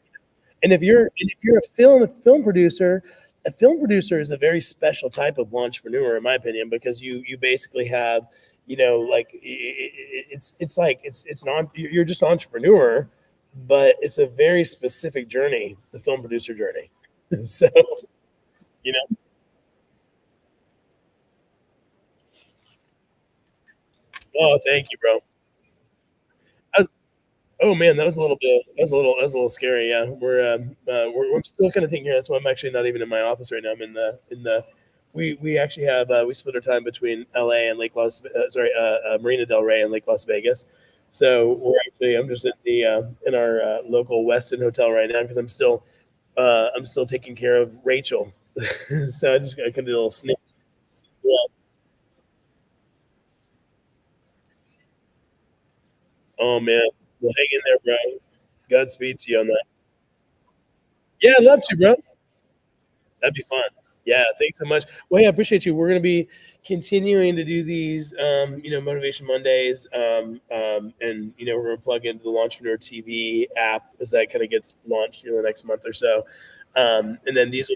And if you're a film producer, a film producer is a very special type of entrepreneur, in my opinion, because you basically have, like it's like it's non you're just an entrepreneur, but it's a very specific journey, the film producer journey. So you know, oh, thank you, bro. Oh man, that was a little scary. Yeah, we're still kind of thinking here. That's why I'm actually not even in my office right now. I'm in the we actually have we split our time between LA and Marina Del Rey and Lake Las Vegas. So I'm just in our local Westin hotel right now because I'm still taking care of Rachel. So I can do a little sneak. Yeah. Oh man, well, hang in there, bro. Godspeed to you on that. Yeah, I'd love to, bro. That'd be fun. Yeah, thanks so much. Well, hey, I appreciate you. We're going to be continuing to do these, Motivation Mondays, and we're going to plug into the Launchpreneur TV app as that kind of gets launched in the next month or so. And then these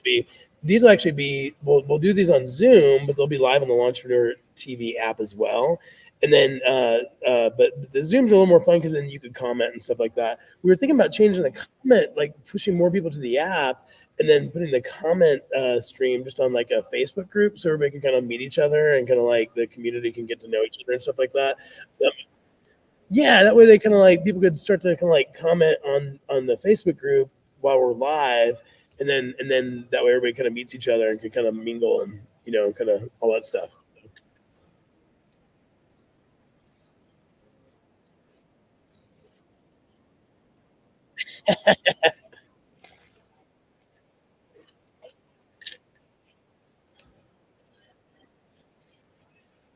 will actually be we'll do these on Zoom, but they'll be live on the Launchpreneur TV app as well. And then, but the Zooms are a little more fun because then you could comment and stuff like that. We were thinking about changing the comment, like pushing more people to the app and then putting the comment stream just on like a Facebook group so everybody can kind of meet each other and kind of like the community can get to know each other and stuff like that. Yeah, that way they kind of like people could start to kind of like comment on the Facebook group while we're live, and then that way everybody kind of meets each other and can kind of mingle and kind of all that stuff.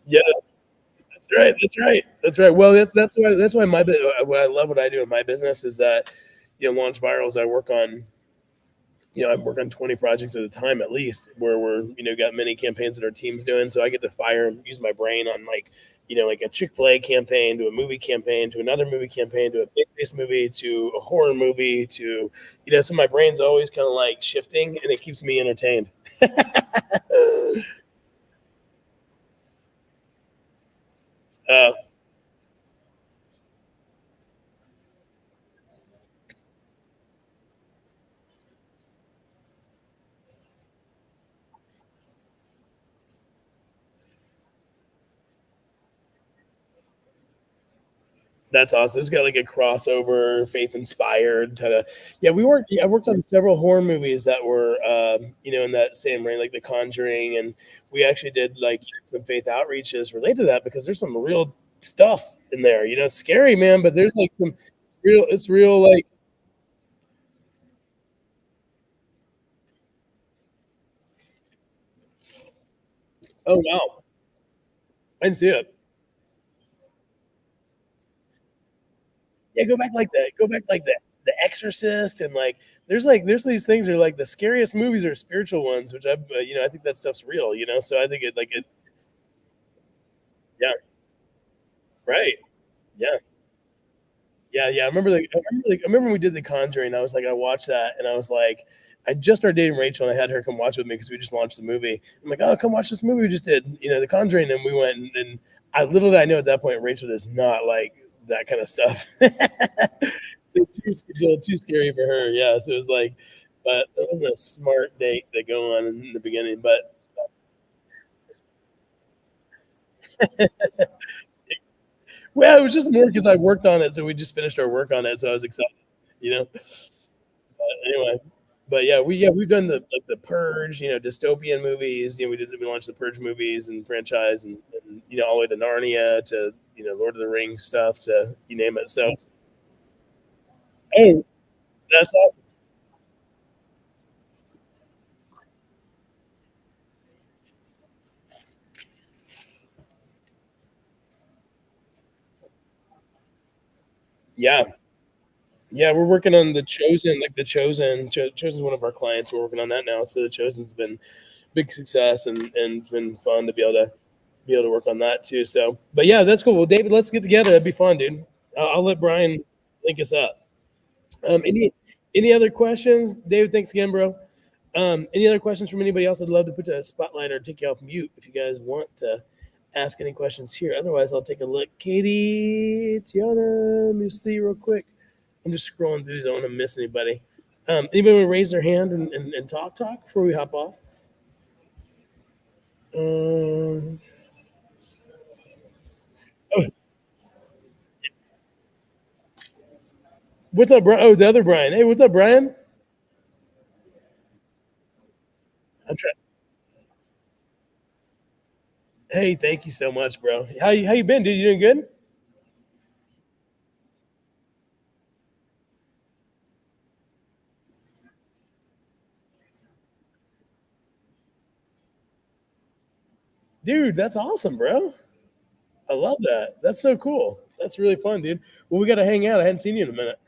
Yeah, that's right. That's right. That's right. Well, that's why what I love what I do in my business is that launch virals. I work on 20 projects at a time at least where we're, got many campaigns that our team's doing. So I get to fire and use my brain on like a Chick-fil-A campaign to a movie campaign to another movie campaign to a faith-based movie to a horror movie to, so my brain's always kind of like shifting and it keeps me entertained. uh, That's awesome. It's got like a crossover, faith inspired kind of. Yeah, I worked on several horror movies that were, in that same range, like The Conjuring, and we actually did like some faith outreaches related to that because there's some real stuff in there. It's scary, man, but there's like some real. It's real, like, oh wow, I didn't see it. Yeah, go back like that. Go back like that. The Exorcist and there's these things that are like the scariest movies are spiritual ones, which I think that stuff's real. So I think it. Yeah, right. Yeah. Yeah, yeah. I remember when we did The Conjuring. I was like, I watched that, and I was like, I just started dating Rachel, and I had her come watch with me because we just launched the movie. I'm like, oh, come watch this movie we just did, The Conjuring, and we went, and I little did I know at that point Rachel does not like that kind of stuff. It's a little too scary for her. Yeah, so it was like, but it wasn't a smart date to go on in the beginning. But well, it was just more because I worked on it, so we just finished our work on it, so I was excited, you know. Anyway, but we've done the Purge, dystopian movies. We launched the Purge movies and franchise, and all the way to Narnia to Lord of the Rings stuff to you name it. So oh, that's awesome. Yeah, yeah, we're working on the Chosen, like the Chosen. Chosen's one of our clients. We're working on that now. So the Chosen's been big success, and it's been fun to be able to work on that too. So, but yeah, that's cool. Well, David, let's get together. That'd be fun, dude. I'll let Brian link us up. Any other questions, David? Thanks again, bro. Any other questions from anybody else? I'd love to put a spotlight or take you off mute if you guys want to ask any questions here. Otherwise, I'll take a look. Katie, Tiana, let me see real quick. I'm just scrolling through these. I don't want to miss anybody. Anybody want to raise their hand and talk before we hop off? Um, oh, what's up, Brian? Oh, the other Brian. Hey, what's up, Brian? I'm trying. Hey, thank you so much, bro. How you been, dude? You doing good? Dude, that's awesome, bro. I love that. That's so cool. That's really fun, dude. Well, we got to hang out. I hadn't seen you in a minute.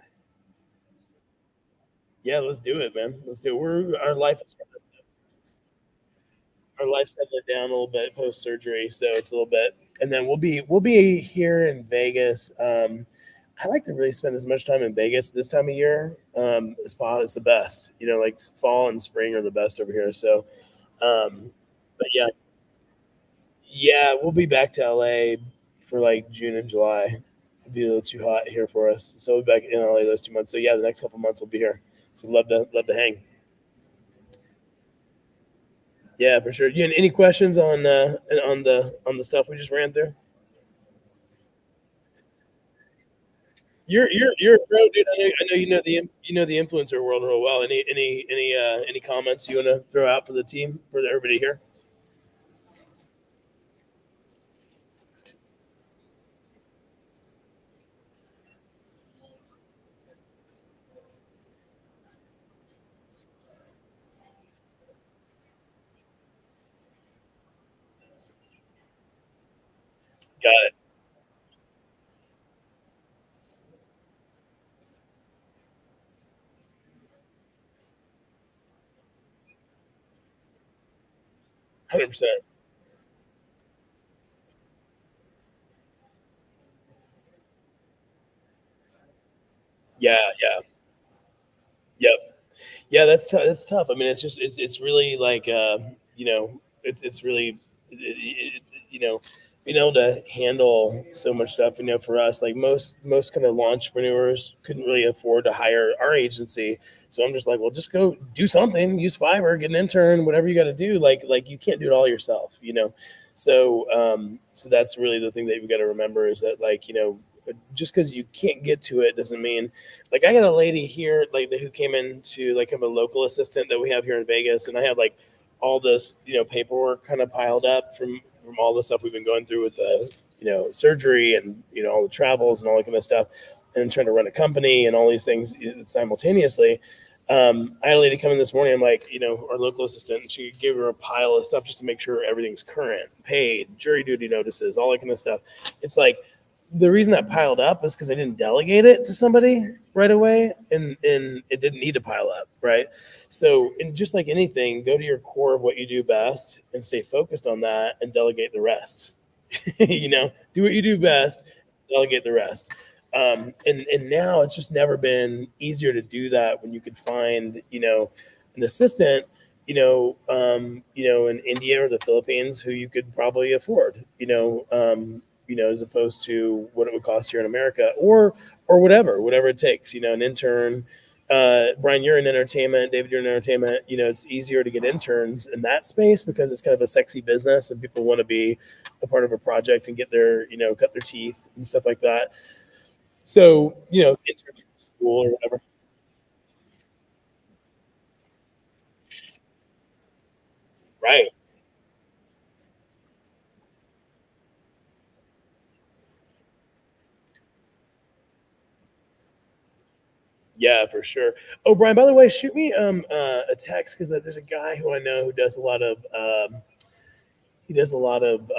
Yeah, let's do it, man. Let's do it. Our life's settling down a little bit post surgery, so it's a little bit, and then we'll be here in Vegas. I like to really spend as much time in Vegas this time of year as possible. It's the best. Like fall and spring are the best over here. So, but yeah, yeah, we'll be back to LA for like June and July. It'll be a little too hot here for us, so we'll be back in LA those 2 months. So yeah, the next couple months we'll be here. So love to hang. Yeah, for sure. You any questions on the stuff we just ran through? You're a pro, dude. I know you know the influencer world real well. Any comments you want to throw out for the team for everybody here? Got it. 100%. Yeah, yeah, yep. Yeah, that's tough. I mean, it's really like you know, it's really you know, being able to handle so much stuff. You know, for us, like most kind of entrepreneurs couldn't really afford to hire our agency, so I'm just like, well, just go do something, use Fiverr, get an intern, whatever you got to do. Like you can't do it all yourself, you know. So that's really the thing that we got to remember is that like just because you can't get to it doesn't mean like I got a lady here like who came in to like I'm a local assistant that we have here in Vegas, and I have like all this paperwork kind of piled up from all the stuff we've been going through with the surgery and all the travels and all that kind of stuff, and trying to run a company and all these things simultaneously. I had a lady come in this morning. I'm like, our local assistant. And she gave her a pile of stuff just to make sure everything's current, paid, jury duty notices, all that kind of stuff. It's like the reason that piled up is because I didn't delegate it to somebody right away, and it didn't need to pile up, right? So, and just like anything, go to your core of what you do best and stay focused on that, and delegate the rest. Do what you do best, delegate the rest. And now it's just never been easier to do that when you could find an assistant in India or the Philippines who you could probably afford, as opposed to what it would cost here in America, or whatever it takes, an intern. Brian, you're in entertainment. David, you're in entertainment. It's easier to get interns in that space because it's kind of a sexy business and people want to be a part of a project and get their, cut their teeth and stuff like that. So, intern school or whatever. Right. Yeah, for sure. Oh, Brian, by the way, shoot me a text because there's a guy who I know who does a lot of he does a lot of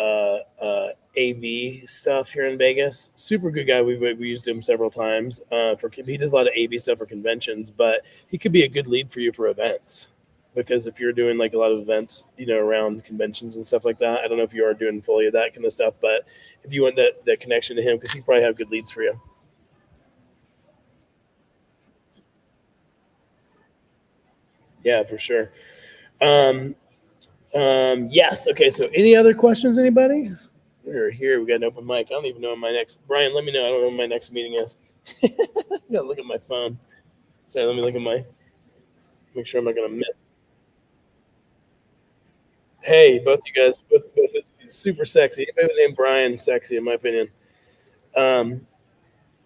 AV stuff here in Vegas. Super good guy. We used him several times for he does a lot of AV stuff for conventions, but he could be a good lead for you for events because if you're doing like a lot of events, around conventions and stuff like that. I don't know if you are doing fully of that kind of stuff, but if you want that connection to him, because he probably have good leads for you. Yeah, for sure. Um, yes. Okay. So, any other questions? Anybody? We're here. We got an open mic. I don't even know when my next. Brian, let me know. I don't know when my next meeting is. I gotta look at my phone. Sorry. Let me look at my. Make sure I'm not gonna miss. Hey, both you guys, both is super sexy. Anybody named Brian, sexy in my opinion. Um,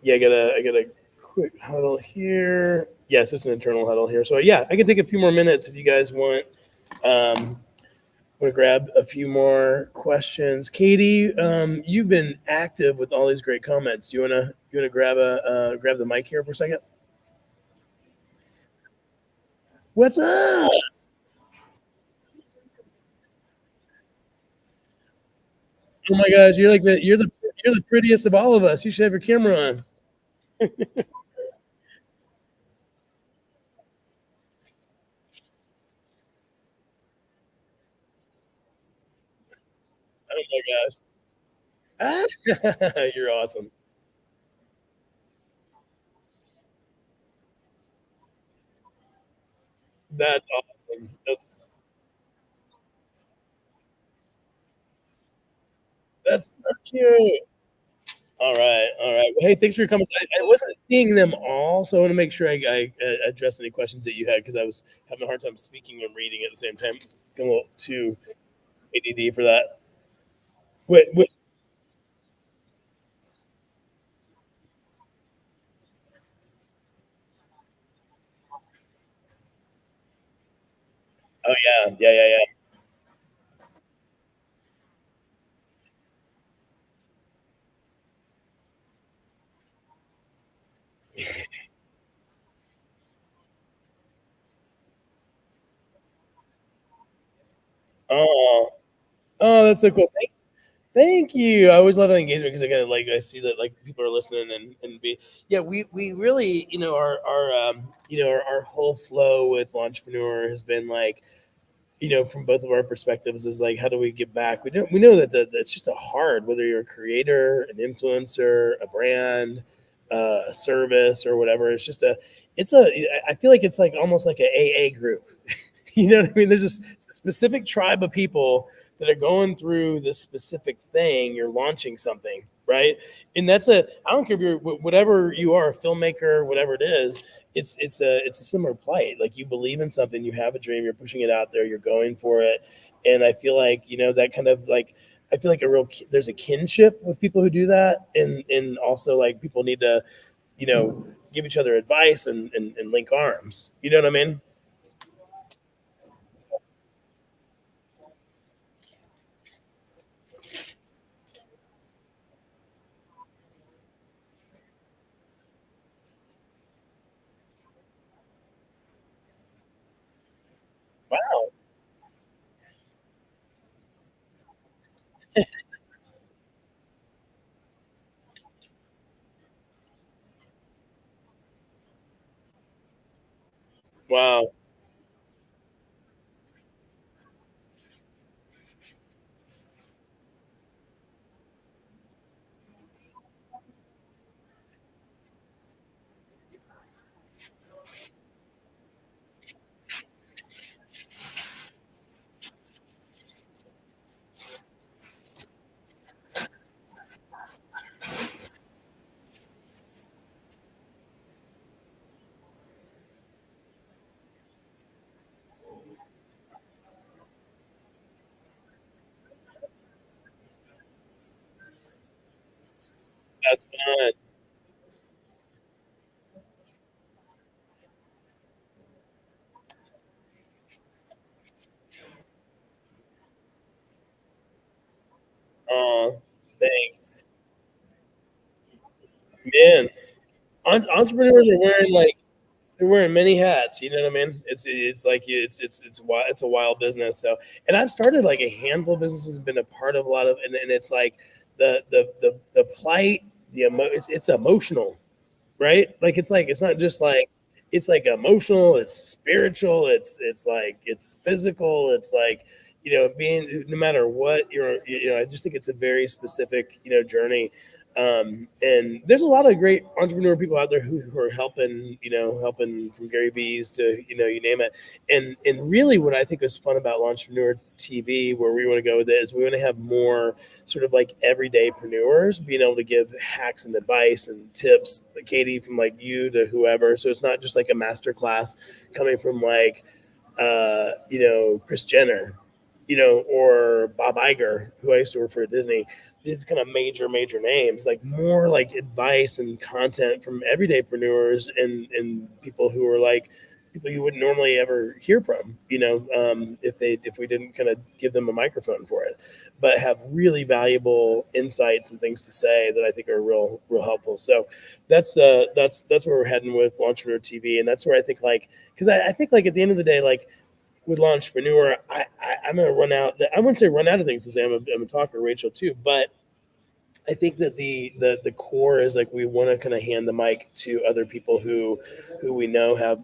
yeah, I got a quick huddle here. Yes, it's an internal huddle here. So yeah, I can take a few more minutes if you guys want. Want to grab a few more questions. Katie, you've been active with all these great comments. Do you wanna grab the mic here for a second? What's up? Oh my gosh, you're the prettiest of all of us. You should have your camera on. Oh my gosh. You're awesome. That's awesome. That's so cute. All right, all right. Well, hey, thanks for your comments. I wasn't seeing them all, so I want to make sure I address any questions that you had because I was having a hard time speaking and reading at the same time. I'm a little too ADD for that. Wait. Oh yeah. Oh, oh, that's so cool. Thank you. I always love that engagement because again, like I see that like people are listening and be yeah, we really, our whole flow with Launchpreneur has been like, from both of our perspectives is like, how do we give back? We know that it's just a hard, whether you're a creator, an influencer, a brand, a service or whatever. I feel like it's like almost like a AA group. You know what I mean? There's just a specific tribe of people that are going through this specific thing. You're launching something, right? And I don't care if you're whatever you are, a filmmaker, whatever it is, it's a similar plight. Like you believe in something, you have a dream, you're pushing it out there, you're going for it. And I feel like, that kind of like, I feel like there's a kinship with people who do that. And also like people need to, give each other advice and link arms. You know what I mean? Wow. Wow. That's fun. Oh, thanks. Man, entrepreneurs are wearing like they're wearing many hats. You know what I mean? It's like it's a wild business. So, and I've started like a handful of businesses, have been a part of a lot of, and it's like the plight, it's emotional, right? Like it's not just like it's like emotional, it's spiritual, it's like it's physical, it's like being no matter what I just think it's a very specific journey. And there's a lot of great entrepreneur people out there who are helping from Gary V's to you name it. And really what I think is fun about Entrepreneur TV, where we want to go with it, is we want to have more sort of like everyday preneurs being able to give hacks and advice and tips, like Katie, from like you to whoever. So it's not just like a master class coming from like Chris Jenner, or Bob Iger, who I used to work for at Disney. These kind of major names, like more like advice and content from everydaypreneurs and people who are like people you wouldn't normally ever hear from, if we didn't kind of give them a microphone for it, but have really valuable insights and things to say that I think are real helpful. So that's where we're heading with Launchpreneur TV, and that's where I think like because I think like at the end of the day, like with Launchpreneur, I'm going to run out. I wouldn't say run out of things to say. I'm a talker, Rachel too, but I think that the core is like we want to kind of hand the mic to other people who we know have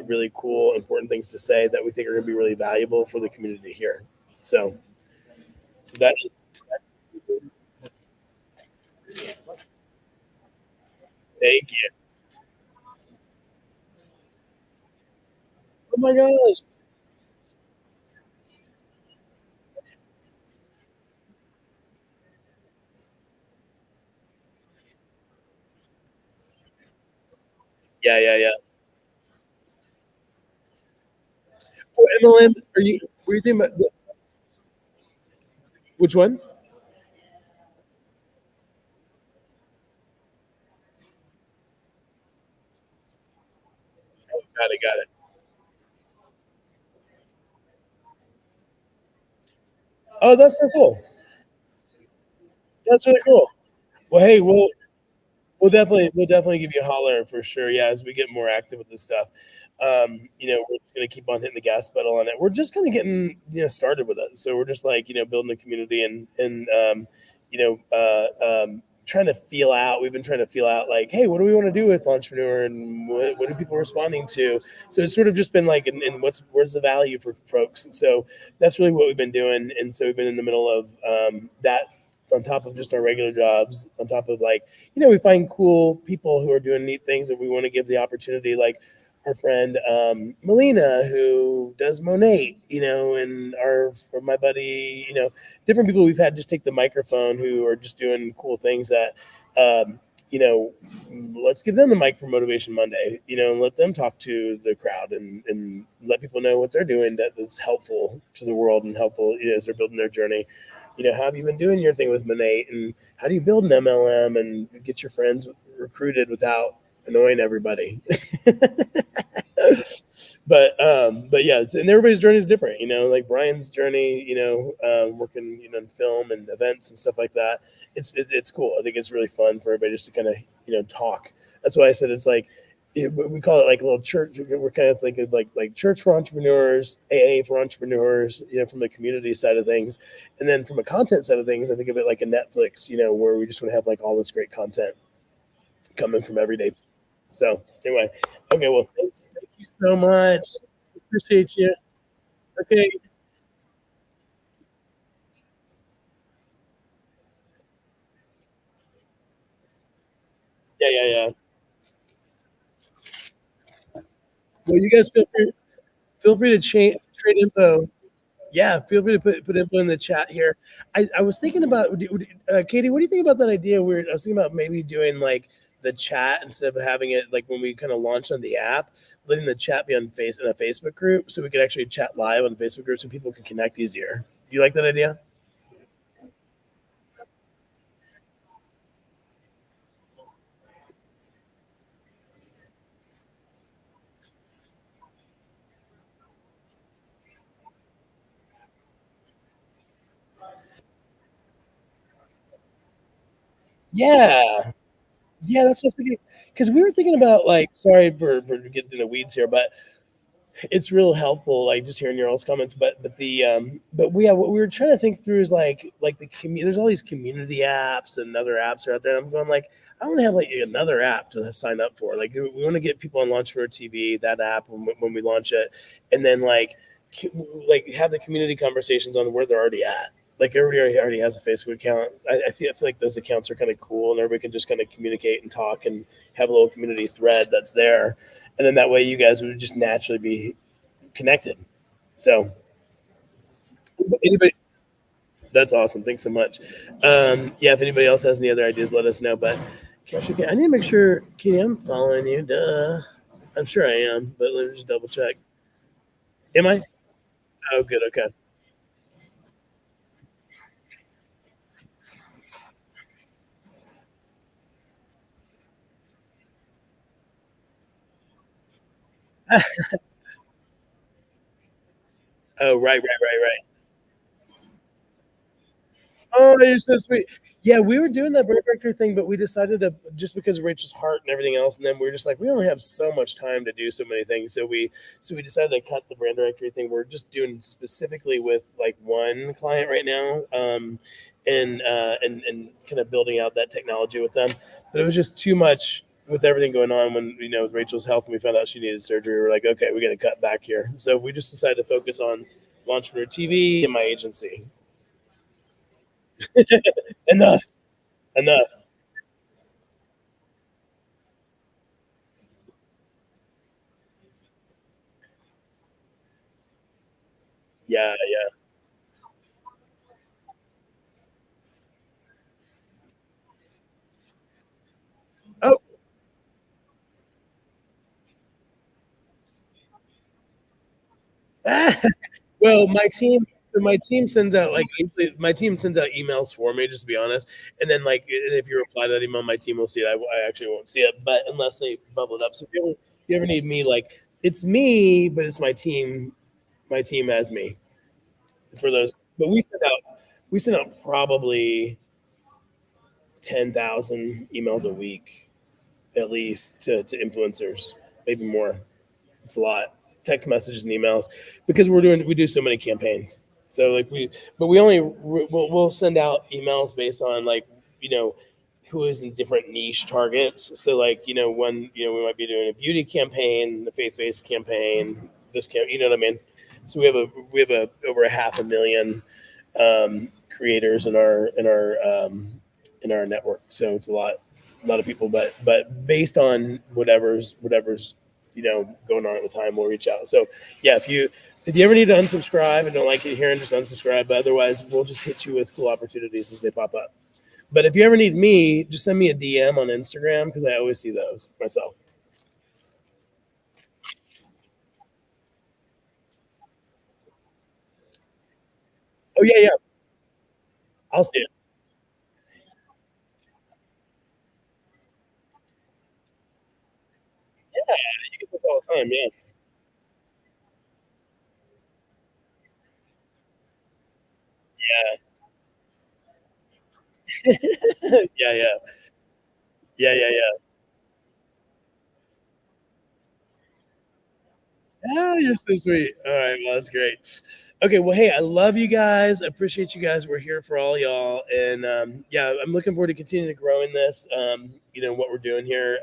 really cool, important things to say that we think are going to be really valuable for the community here. So, so that is thank you. Oh my gosh. Yeah. Oh, MLM, were you thinking about which one? Got it. Oh, that's so cool. That's really cool. Well, hey, we'll definitely give you a holler for sure. Yeah, as we get more active with this stuff, we're just gonna keep on hitting the gas pedal on it. We're just kind of getting started with it, so we're just like building a community and trying to feel out. We've been trying to feel out like, hey, what do we want to do with Entrepreneur, and what are people responding to? So it's sort of just been like, and where's the value for folks? So that's really what we've been doing, and so we've been in the middle of that on top of just our regular jobs, on top of like we find cool people who are doing neat things that we want to give the opportunity, like our friend Melina, who does Monet, and or my buddy, different people we've had just take the microphone who are just doing cool things that, you know, let's give them the mic for Motivation Monday, and let them talk to the crowd and let people know what they're doing that's helpful to the world and helpful, as they're building their journey. How have you been doing your thing with Monet, and how do you build an MLM and get your friends recruited without annoying everybody? But yeah, and everybody's journey is different. Like Brian's journey, working in film and events and stuff like that. It's cool. I think it's really fun for everybody just to kind of talk. That's why I said it's like we call it like a little church. We're kind of thinking like church for entrepreneurs, AA for entrepreneurs, from the community side of things, and then from a content side of things, I think of it like a Netflix, where we just want to have like all this great content coming from everyday. So anyway, okay, well, thank you so much. Appreciate you. Okay, yeah. Well, you guys feel free to trade info. Yeah, feel free to put info in the chat here. I was thinking about Katie. What do you think about that idea? I was thinking about maybe doing like the chat instead of having it like when we kind of launch on the app, letting the chat be on in a Facebook group, so we could actually chat live on the Facebook group, so people can connect easier. Do you like that idea? Yeah, yeah. That's what I was thinking. Because we were thinking about like, sorry for getting in the weeds here, but it's real helpful, like just hearing your all's comments. But what we were trying to think through is like the community. There's all these community apps and other apps are out there. And I'm going like, I want to have like another app to sign up for. Like we want to get people on Launchpreneur TV, that app when we launch it, and then like have the community conversations on where they're already at. Like everybody already has a Facebook account. I feel like those accounts are kind of cool, and everybody can just kind of communicate and talk and have a little community thread that's there, and then that way you guys would just naturally be connected. So anybody, that's awesome. Thanks so much. Yeah, if anybody else has any other ideas, let us know. But gosh, okay, I need to make sure, Kenny, I'm following you. Duh. I'm sure I am, but let me just double check. Am I? Oh, good. Okay. Oh, right. Oh, you're so sweet. Yeah, we were doing that brand director thing, but we decided to, just because of Rachel's heart and everything else, and then we were just like, we only have so much time to do so many things. So we decided to cut the brand directory thing. We're just doing specifically with like one client right now, and kind of building out that technology with them. But it was just too much with everything going on when with Rachel's health, and we found out she needed surgery. We were like, okay, we got to cut back here. So we just decided to focus on Launchpreneur TV and my agency. enough, enough. Yeah. Oh, Well, my team sends out like usually my team sends out emails for me, just to be honest. And then like if you reply to that email, my team will see it. I actually won't see it, but unless they bubble it up. So if you ever need me, like it's me, but it's my team as me for those. But we send out probably 10,000 emails a week at least to influencers, maybe more. It's a lot. Text messages and emails because we do so many campaigns. So like we only we'll send out emails based on like you know who is in different niche targets. So like we might be doing a beauty campaign, a faith based campaign, you know what I mean. So we have a over a 500,000 creators in our network. So it's a lot of people, but based on whatever's going on at the time, we'll reach out. So yeah, if you ever need to unsubscribe and don't like it here, and just unsubscribe. But otherwise, we'll just hit you with cool opportunities as they pop up. But if you ever need me, just send me a DM on Instagram because I always see those myself. Oh yeah, yeah, I'll see it. Yeah, you get this all the time. Yeah, yeah, yeah, yeah, yeah, yeah, yeah. Oh, you're so sweet. All right, well, that's great. Okay, well, hey, I love you guys. I appreciate you guys. We're here for all y'all, and yeah, I'm looking forward to continuing to grow in this. What we're doing here.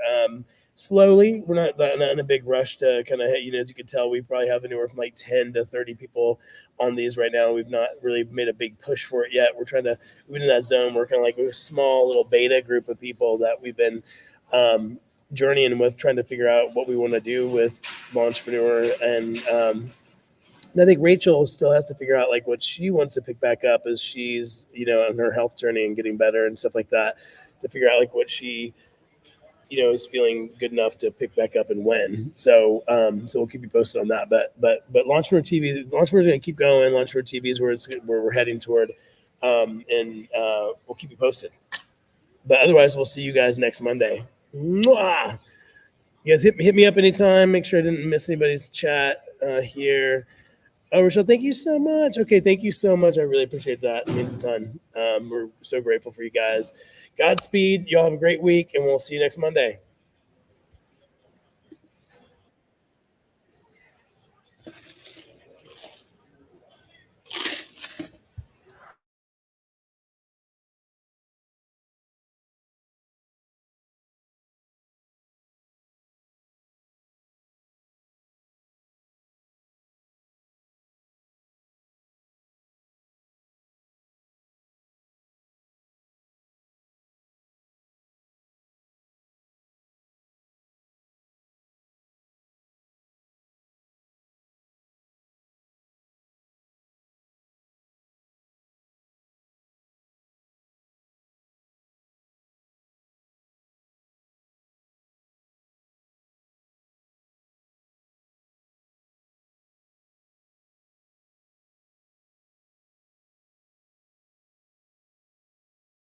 Slowly, we're not in a big rush to kind of, as you can tell, we probably have anywhere from like 10 to 30 people on these right now. We've not really made a big push for it yet. We've been in that zone. We're kind of like a small little beta group of people that we've been um, journeying with, trying to figure out what we want to do with LaunchPreneur. And I think Rachel still has to figure out like what she wants to pick back up as she's on her health journey and getting better and stuff like that. To figure out like what she is feeling good enough to pick back up and when. So we'll keep you posted on that. But Launchpreneur is going to keep going. Launchpreneur TV is where we're heading toward, and we'll keep you posted. But otherwise, we'll see you guys next Monday. Mwah! You guys hit me up anytime. Make sure I didn't miss anybody's chat here. Oh, Rochelle, thank you so much. Okay, thank you so much. I really appreciate that. It means a ton. We're so grateful for you guys. Godspeed. Y'all have a great week, and we'll see you next Monday.